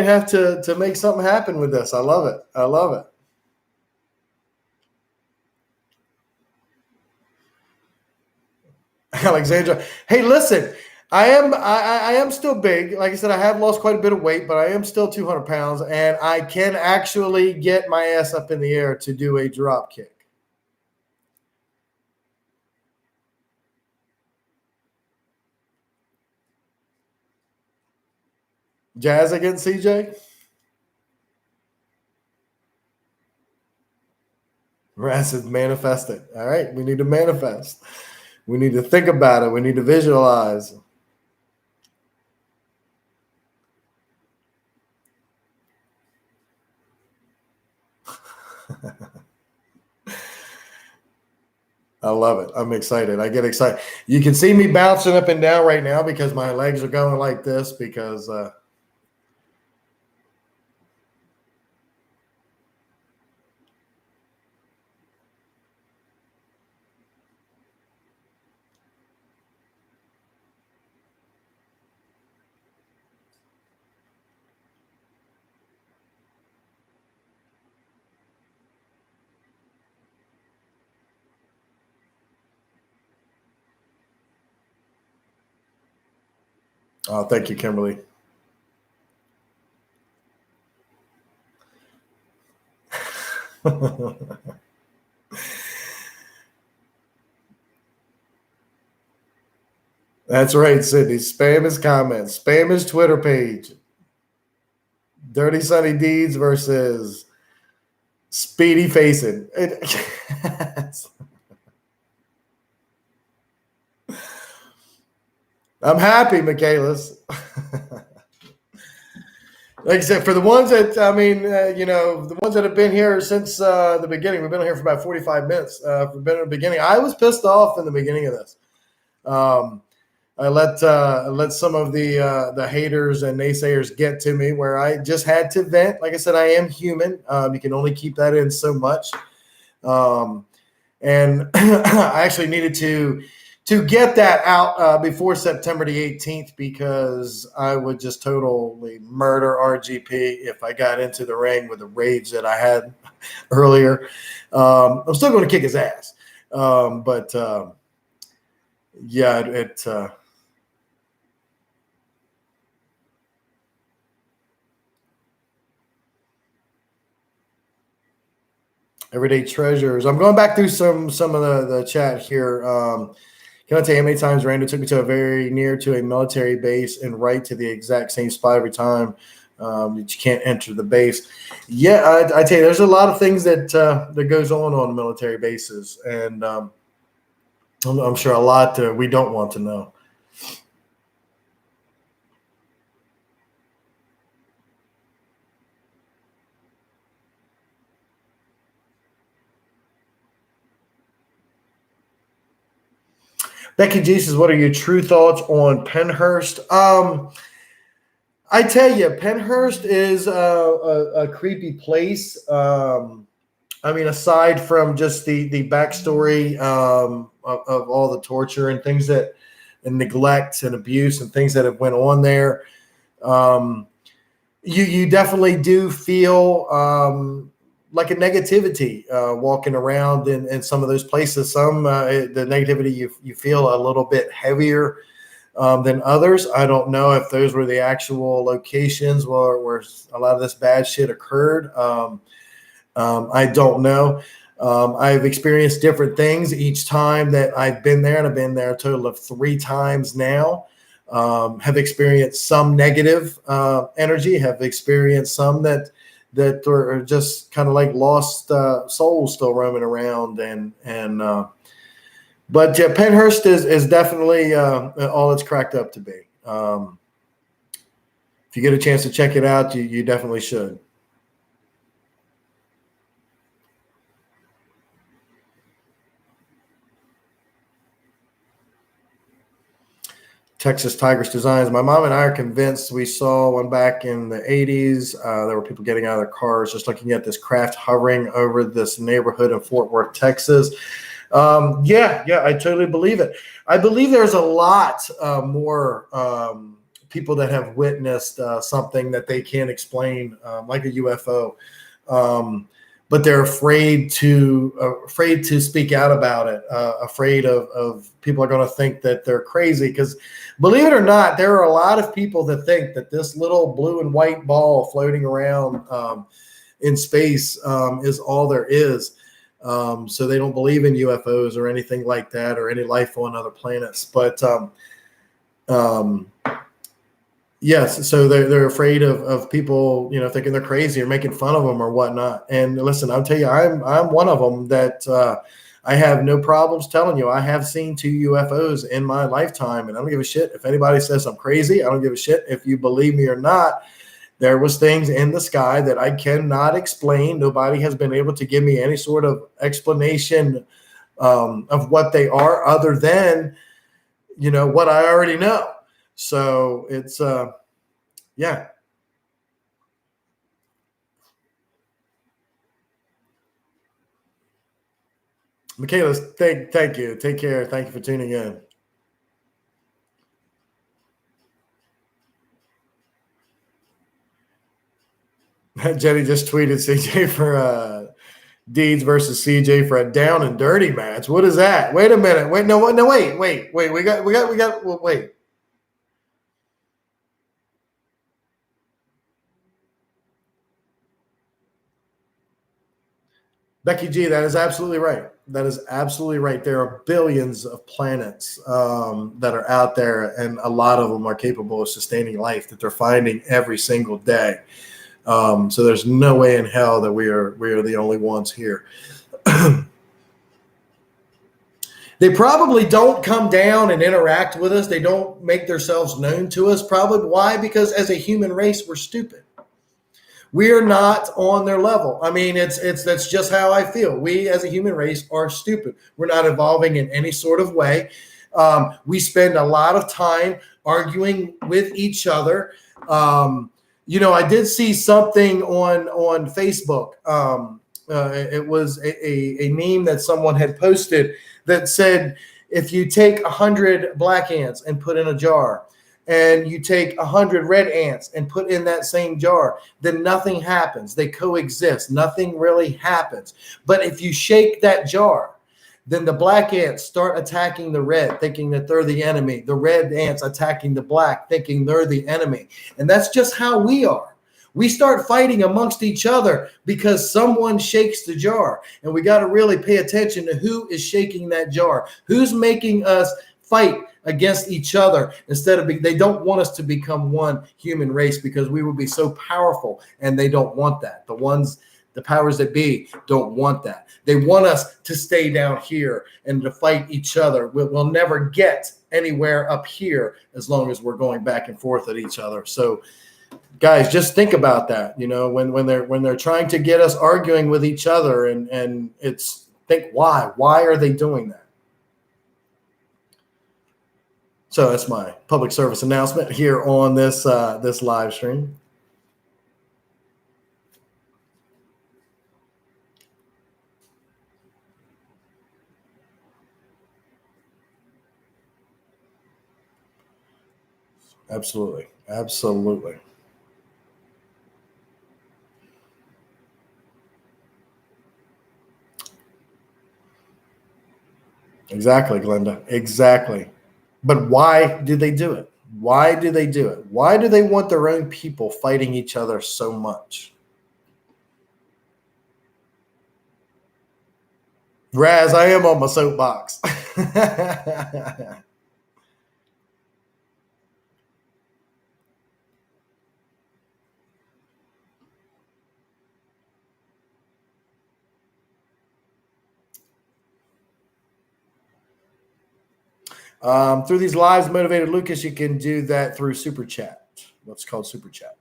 have to make something happen with this. I love it. I love it. Alexandra, hey, listen, I am still big. Like I said, I have lost quite a bit of weight, but I am still 200 pounds, and I can actually get my ass up in the air to do a drop kick. Jazz against CJ? Raz is manifest it. All right, we need to manifest. We need to think about it. We need to visualize. I love it. I'm excited. I get excited. You can see me bouncing up and down right now because my legs are going like this because Oh, thank you, Kimberly. That's right, Sydney. Spam his comments. Spam his Twitter page. Dirty Sunny Deeds versus Speedy Facing. I'm happy, Michaelis. Like I said, for the ones that, I mean, the ones that have been here since the beginning, we've been here for about 45 minutes. We've been in the beginning. I was pissed off in the beginning of this. I let some of the haters and naysayers get to me where I just had to vent. Like I said, I am human. You can only keep that in so much. And I actually needed to get that out before September the 18th because I would just totally murder RGP if I got into the ring with the rage that I had earlier. I'm still going to kick his ass. But everyday treasures. I'm going back through some of the chat here. Can I tell you how many times Randall took me to a very near to a military base and right to the exact same spot every time that you can't enter the base? Yeah, I tell you, there's a lot of things that goes on military bases, and I'm sure a lot we don't want to know. Becky G says, what are your true thoughts on Pennhurst? I tell you, Pennhurst is a creepy place. I mean, aside from just the backstory of all the torture and things and neglect and abuse and things that have went on there, you definitely do feel like a negativity walking around in some of those places. Some the negativity you feel a little bit heavier than others. I don't know if those were the actual locations where a lot of this bad shit occurred. I don't know. I've experienced different things each time that I've been there, and I've been there a total of 3 times now. Have experienced some negative energy, have experienced some that are just kind of like lost souls still roaming around. But yeah, Pennhurst is definitely all it's cracked up to be. If you get a chance to check it out, you definitely should. Texas Tigers Designs. My mom and I are convinced we saw one back in the 80s. There were people getting out of their cars just looking at this craft hovering over this neighborhood in Fort Worth, Texas. Yeah, I totally believe it. I believe there's a lot more people that have witnessed something that they can't explain, like a UFO. But they're afraid to speak out about it, afraid of people are going to think that they're crazy. Because believe it or not, there are a lot of people that think that this little blue and white ball floating around in space is all there is. So they don't believe in UFOs or anything like that or any life on other planets. But yes, so they're afraid of people, thinking they're crazy or making fun of them or whatnot. And listen, I'll tell you, I'm one of them that I have no problems telling you I have seen 2 UFOs in my lifetime, and I don't give a shit if anybody says I'm crazy. I don't give a shit if you believe me or not. There was things in the sky that I cannot explain. Nobody has been able to give me any sort of explanation of what they are, other than what I already know. So it's yeah. Michaela, thank you. Take care. Thank you for tuning in. Jenny just tweeted CJ for Deeds versus CJ for a down and dirty match. What is that? Wait a minute. Wait. We got. Wait. Becky G, that is absolutely right. That is absolutely right. There are billions of planets that are out there, and a lot of them are capable of sustaining life that they're finding every single day. So there's no way in hell that we are the only ones here. They probably don't come down and interact with us. They don't make themselves known to us. Probably why? Because as a human race, we're stupid. We are not on their level. I mean, that's just how I feel. We as a human race are stupid. We're not evolving in any sort of way. We spend a lot of time arguing with each other. I did see something on Facebook. It was a meme that someone had posted that said, if you take 100 black ants and put in a jar, and you take 100 red ants and put in that same jar, then nothing happens. They coexist. Nothing really happens. But if you shake that jar, then the black ants start attacking the red, thinking that they're the enemy. The red ants attacking the black, thinking they're the enemy. And that's just how we are. We start fighting amongst each other because someone shakes the jar. And we got to really pay attention to who is shaking that jar. Who's making us fight against each other instead of they don't want us to become one human race because we would be so powerful, and they don't want that. The powers that be don't want that. They want us to stay down here and to fight each other. We'll never get anywhere up here as long as we're going back and forth at each other. So guys, just think about that. When they're trying to get us arguing with each other, and think why are they doing that? So that's my public service announcement here on this live stream. Absolutely. Absolutely. Exactly, Glenda. Exactly. But why do they do it? Why do they do it? Why do they want their own people fighting each other so much? Raz, I am on my soapbox. Through these lives, Motivated Lucas, you can do that through Super Chat. What's called Super Chat.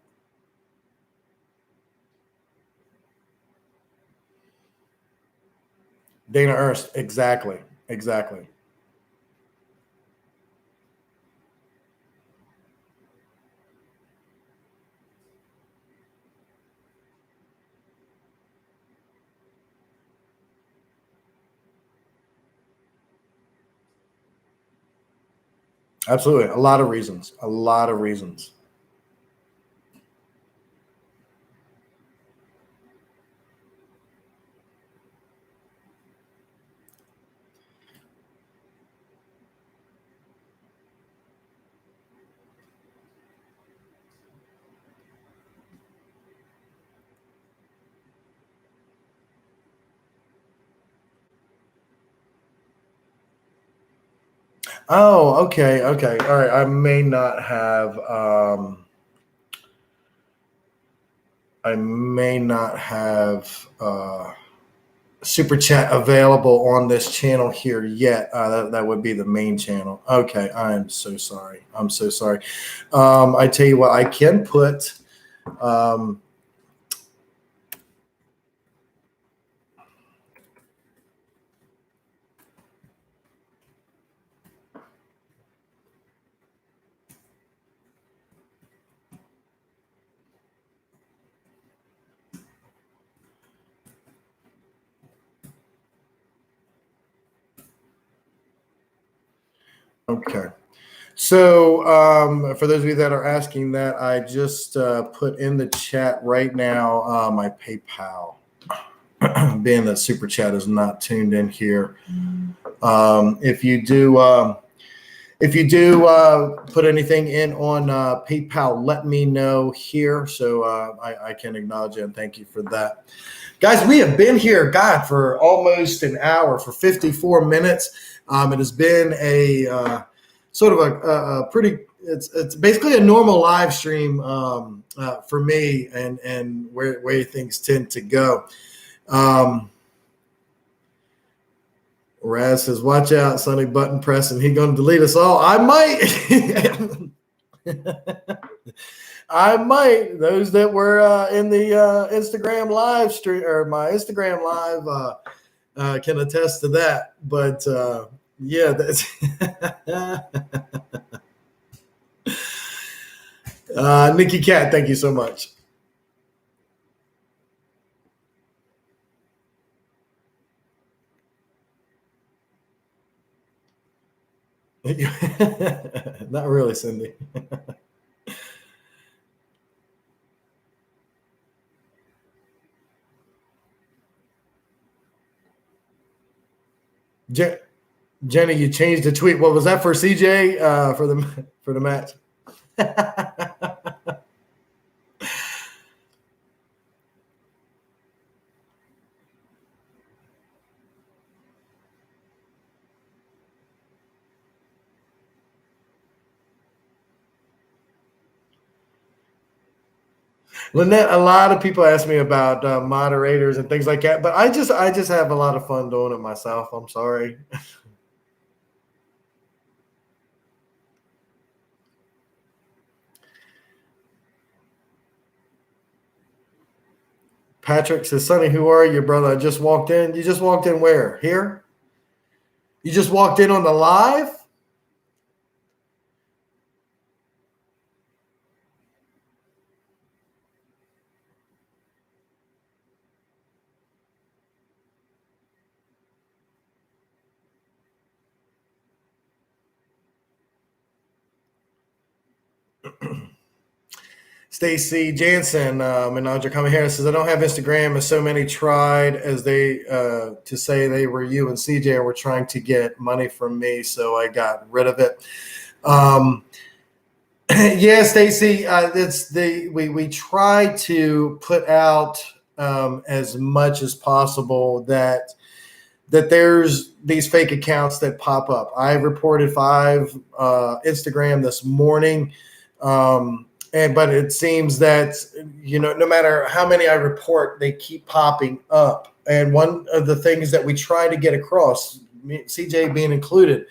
Dana Ernst, exactly. Absolutely. A lot of reasons. Oh, okay. All right. I may not have Super Chat available on this channel here yet. That would be the main channel. Okay, I am so sorry. I tell you what, I can put. Okay. So for those of you that are asking that, I just put in the chat right now my PayPal, being that Super Chat is not tuned in here. If you do If you do put anything in on PayPal, let me know here so I can acknowledge it and thank you for that. Guys, we have been here, God, for almost an hour, for 54 minutes. It has been a sort of a pretty, it's basically a normal live stream for me and where things tend to go. Raz says, watch out, Sonny button pressing. He going to delete us all. I might. I might. Those that were in the Instagram live stream or my Instagram live can attest to that. But yeah, that's Nikki Cat, thank you so much. Not really, Cindy. Jenny, you changed the tweet. What was that for, CJ? For the match? Lynette, a lot of people ask me about moderators and things like that, but I just have a lot of fun doing it myself. I'm sorry. Patrick says, Sonny, who are you, brother? I just walked in. You just walked in where? Here? You just walked in on the live? Stacy Jansen, Menage coming here says, I don't have Instagram as so many tried as they to say they were you and CJ were trying to get money from me, so I got rid of it. Yeah, Stacy, we try to put out as much as possible that there's these fake accounts that pop up. I reported 5 Instagram this morning. But it seems that, no matter how many I report, they keep popping up. And one of the things that we try to get across, CJ being included,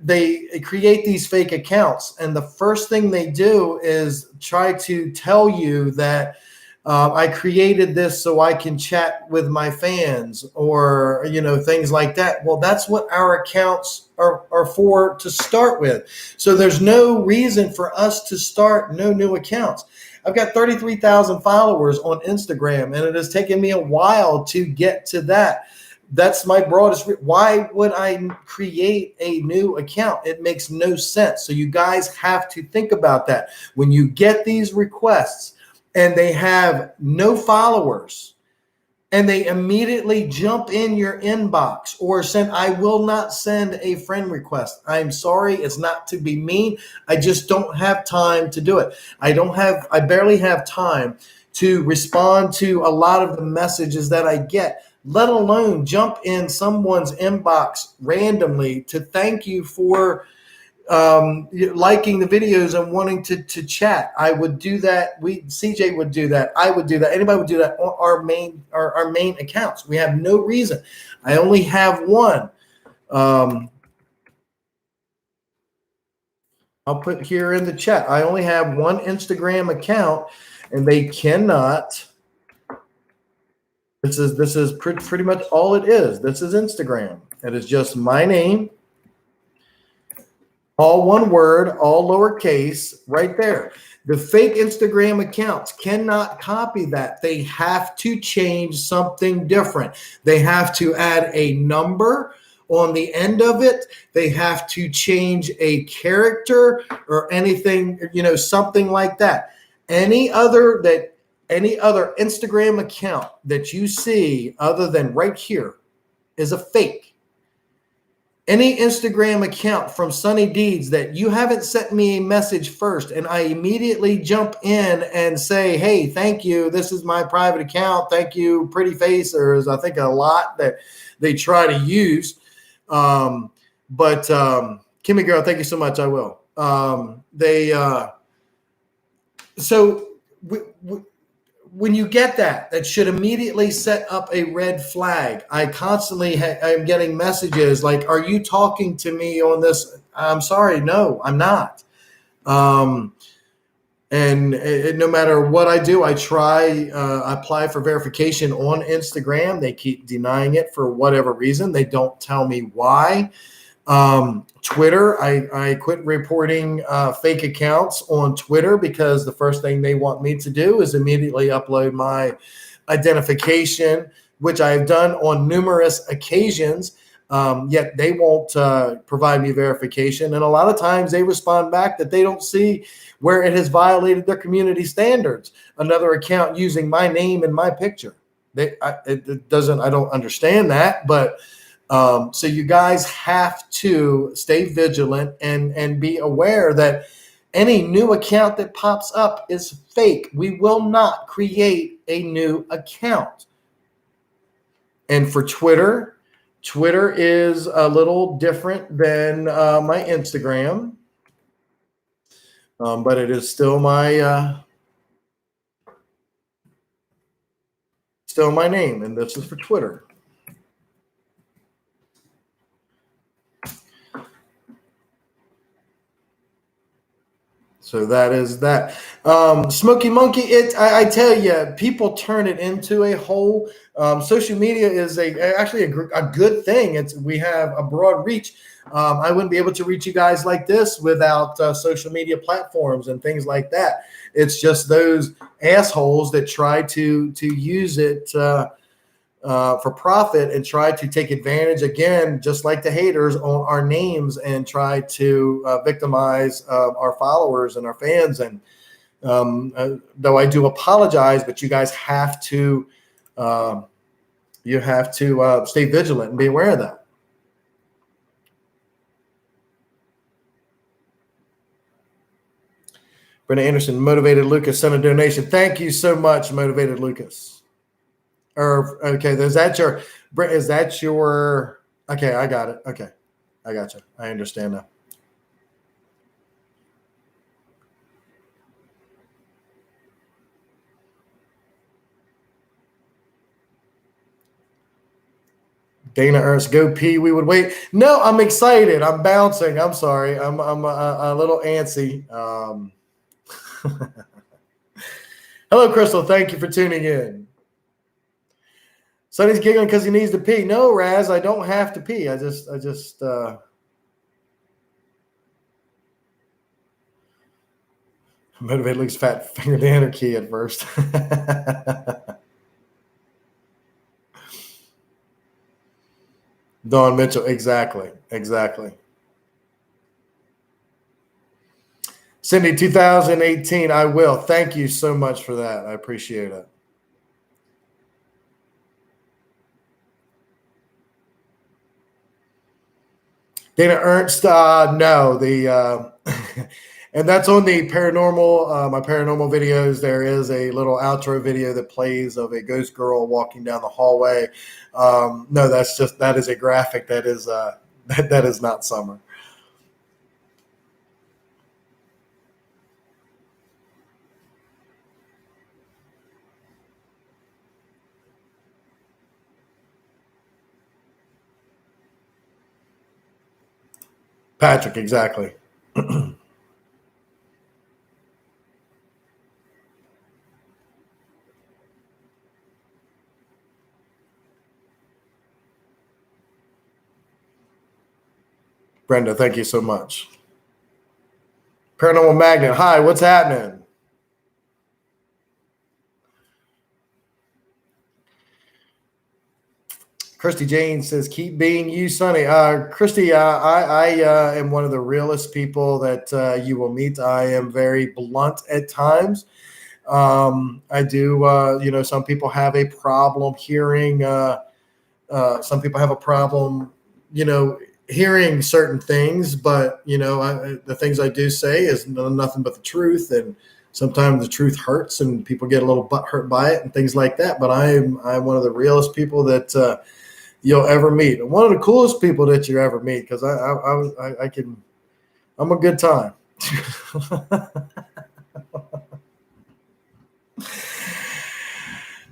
they create these fake accounts. And the first thing they do is try to tell you that I created this so I can chat with my fans or, things like that. Well, that's what our accounts are for to start with. So there's no reason for us to start no new accounts. I've got 33,000 followers on Instagram, and it has taken me a while to get to that. That's my broadest. Why would I create a new account? It makes no sense. So you guys have to think about that. When you get these requests and they have no followers, and they immediately jump in your inbox or send, I will not send a friend request. I'm sorry. It's not to be mean. I just don't have time to do it. I barely have time to respond to a lot of the messages that I get, let alone jump in someone's inbox randomly to thank you for liking the videos and wanting to chat. I would do that. CJ would do that. I would do that. Anybody would do that on our main accounts. We have no reason. I only have one. I'll put here in the chat. I only have one Instagram account, and they cannot. This is pretty much all it is. This is Instagram. It is just my name. All one word, all lowercase, right there. The fake Instagram accounts cannot copy that. They have to change something different. They have to add a number on the end of it. They have to change a character or anything, something like that. Any other Instagram account that you see other than right here is a fake. any Instagram account from Sunny Deeds that you haven't sent me a message first, and I immediately jump in and say, hey, thank you. This is my private account. Thank you, pretty face. There's, I think, a lot that they try to use. But Kimmy girl, thank you so much. I will. So when you get that should immediately set up a red flag. I constantly am getting messages like, are you talking to me on this? I'm sorry. No, I'm not. And no matter what I do, I apply for verification on Instagram. They keep denying it for whatever reason. They don't tell me why. Twitter, I quit reporting fake accounts on Twitter because the first thing they want me to do is immediately upload my identification, which I've done on numerous occasions. Yet they won't provide me verification. And a lot of times they respond back that they don't see where it has violated their community standards. Another account using my name and my picture. I don't understand that, but so you guys have to stay vigilant and be aware that any new account that pops up is fake. We will not create a new account. And for Twitter is a little different than my Instagram, but it is still my name, and this is for Twitter. So that is that. Smoky Monkey, I tell you, people turn it into a whole. Social media is actually a good thing. We have a broad reach. I wouldn't be able to reach you guys like this without social media platforms and things like that. It's just those assholes that try to use it for profit and try to take advantage, again, just like the haters, on our names and try to victimize our followers and our fans. And though I do apologize, but you guys have to stay vigilant and be aware of that. Brenda Anderson, Motivated Lucas, sent a donation. Thank you so much, Motivated Lucas. Okay, is that your, okay, I got it. Okay, I got you. I understand now. Dana Ernst, go pee. We would wait. No, I'm excited. I'm bouncing. I'm sorry. I'm a little antsy. Hello, Crystal. Thank you for tuning in. Sonny's giggling because he needs to pee. No, Raz, I don't have to pee. I just motivated Luke's fat fingered the enter key at first. Dawn Mitchell, exactly. Cindy, 2018, I will. Thank you so much for that. I appreciate it. Dana Ernst, no, and that's on the paranormal, my paranormal videos. There is a little outro video that plays of a ghost girl walking down the hallway. No, that is a graphic. That is that is not summer. Patrick, exactly. Brenda, thank you so much. Paranormal Magnet, hi, what's happening? Christy Jane says, keep being you, Sonny. Christy, I am one of the realest people that you will meet. I am very blunt at times. I do, some people have a problem hearing. Some people have a problem, hearing certain things, but the things I do say is nothing but the truth, and sometimes the truth hurts, and people get a little butt hurt by it and things like that. But I'm one of the realest people that you'll ever meet, and one of the coolest people that you ever meet, because I'm a good time.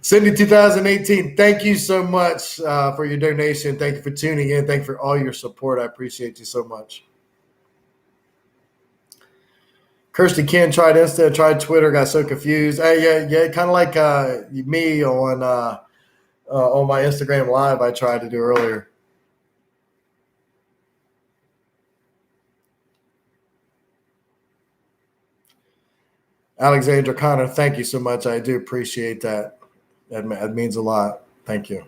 Cindy 2018, thank you so much for your donation. Thank you for tuning in. Thank you for all your support. I appreciate you so much. Kirsty Ken tried Insta, tried Twitter, got so confused. Yeah, kind of like me on my Instagram Live I tried to do earlier. Alexandra Connor, thank you so much. I do appreciate that. That means a lot. Thank you.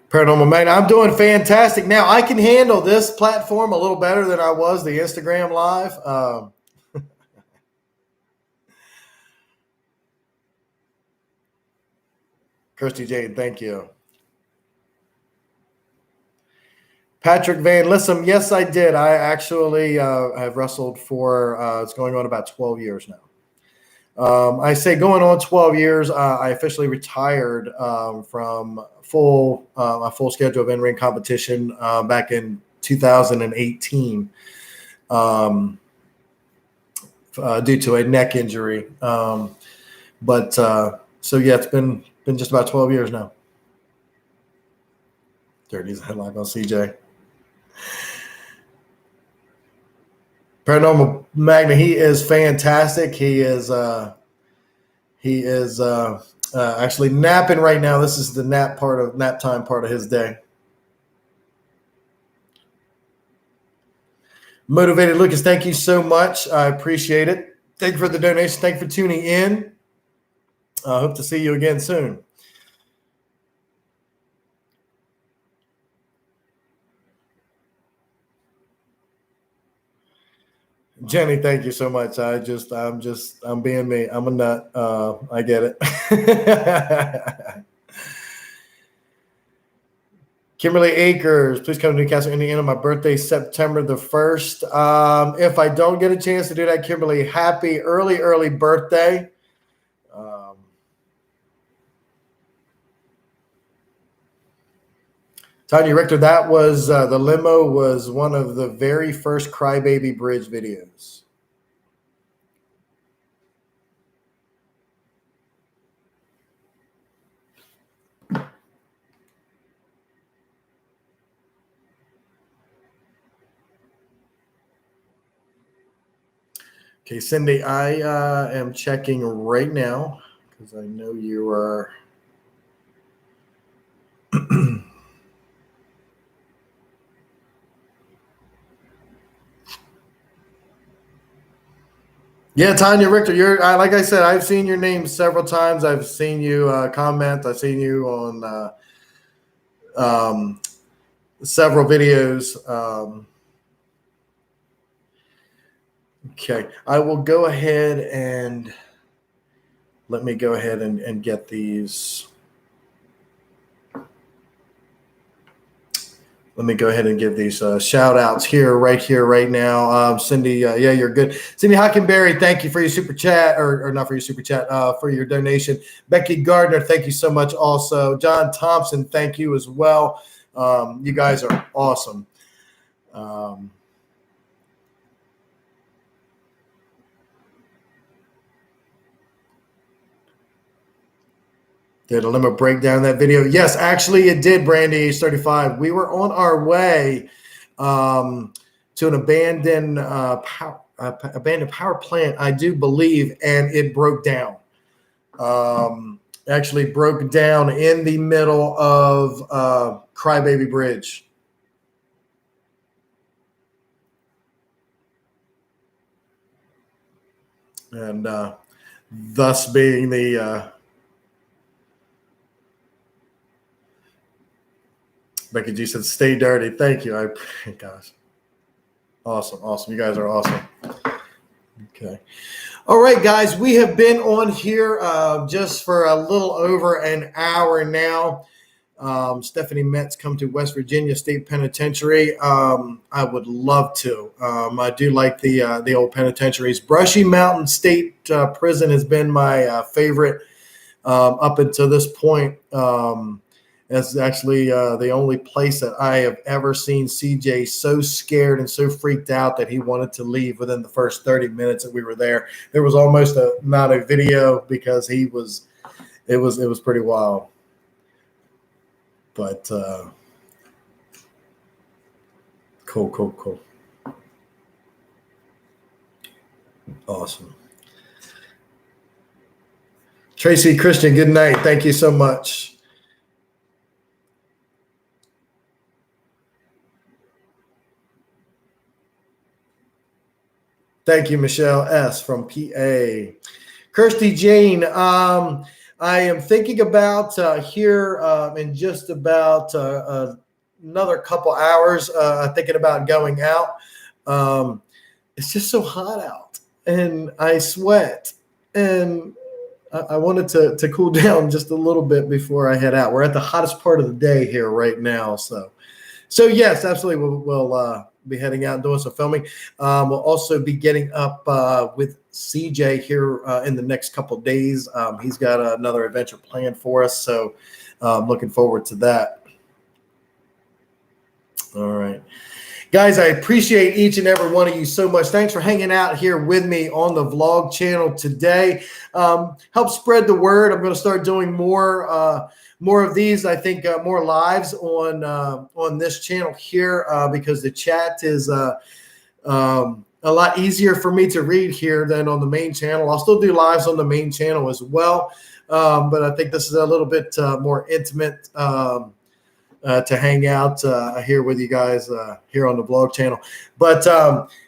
Paranormal Man, I'm doing fantastic. Now I can handle this platform a little better than I was the Instagram Live. Kirsty Jane, thank you. Patrick Van Lissum, yes, I did. I actually have wrestled for, it's going on about 12 years now. I say going on 12 years. I officially retired from a full schedule of in-ring competition back in 2018 due to a neck injury. So yeah, it's been just about 12 years now. Dirty's headline on CJ. Paranormal Magna, he is fantastic. He is actually napping right now. This is the nap time part of his day. Motivated Lucas, thank you so much. I appreciate it. Thank you for the donation. Thank you for tuning in. I hope to see you again soon. Jenny, thank you so much. I'm being me. I'm a nut. I get it. Kimberly Akers, please come to Newcastle, Indiana. My birthday, September the 1st. If I don't get a chance to do that, Kimberly, happy early birthday. Tanya Richter, that was the limo was one of the very first Crybaby Bridge videos. Okay, Cindy, I am checking right now because I know you are. Yeah, Tanya Richter, you're like I said, I've seen your name several times. I've seen you comment. I've seen you on several videos. Okay, I will go ahead and let me go ahead and get these. Let me go ahead and give these shout outs right now. Cindy, yeah, you're good. Cindy Hockenberry, thank you for your super chat, or not for your super chat, for your donation. Becky Gardner, thank you so much also. John Thompson, thank you as well. You guys are awesome. Did a limo breakdown that video? Yes, actually it did, Brandy, age 35. We were on our way to an abandoned power plant, I do believe, and it broke down. Actually broke down in the middle of Crybaby Bridge. And thus being the Becky G said, "Stay dirty." Thank you. Gosh, awesome. You guys are awesome. Okay. All right, guys, we have been on here just for a little over an hour now. Stephanie Metz come to West Virginia State Penitentiary. I would love to. I do like the old penitentiaries. Brushy Mountain State Prison has been my favorite up until this point. It's actually the only place that I have ever seen CJ so scared and so freaked out that he wanted to leave within the first 30 minutes that we were there. There was almost not a video because it was pretty wild. But cool. Awesome. Tracy Christian, good night. Thank you so much. Thank you, Michelle S. from PA. Kirsty Jane, I am thinking about here in just about another couple hours, thinking about going out. It's just so hot out, and I sweat, and I wanted to cool down just a little bit before I head out. We're at the hottest part of the day here right now, so yes, absolutely, we'll be heading out and doing some filming. We'll also be getting up with CJ here in the next couple of days. He's got another adventure planned for us, so I'm looking forward to that. All right. Guys, I appreciate each and every one of you so much. Thanks for hanging out here with me on the vlog channel today. Help spread the word. I'm going to start doing more of these. I think more lives on this channel here because the chat is a lot easier for me to read here than on the main channel. I'll still do lives on the main channel as well, but I think this is a little bit more intimate to hang out here with you guys here on the vlog channel. But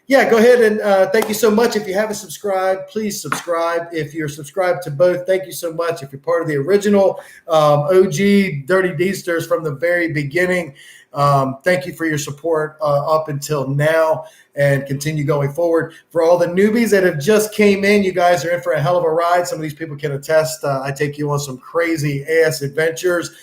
yeah, go ahead and thank you so much. If you haven't subscribed, please subscribe. If you're subscribed to both, thank you so much. If you're part of the original OG Dirty Deasters from the very beginning, thank you for your support up until now and continue going forward. For all the newbies that have just came in, you guys are in for a hell of a ride. Some of these people can attest. I take you on some crazy ass adventures.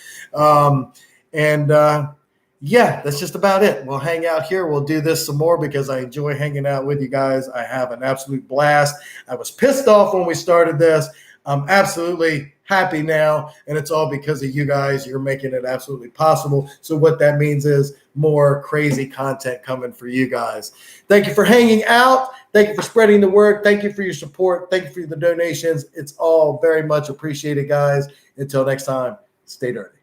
Yeah, that's just about it. We'll hang out here. We'll do this some more because I enjoy hanging out with you guys. I have an absolute blast. I was pissed off when we started this. I'm absolutely happy now, and it's all because of you guys. You're making it absolutely possible. So what that means is more crazy content coming for you guys. Thank you for hanging out. Thank you for spreading the word. Thank you for your support. Thank you for the donations. It's all very much appreciated, guys. Until next time, stay dirty.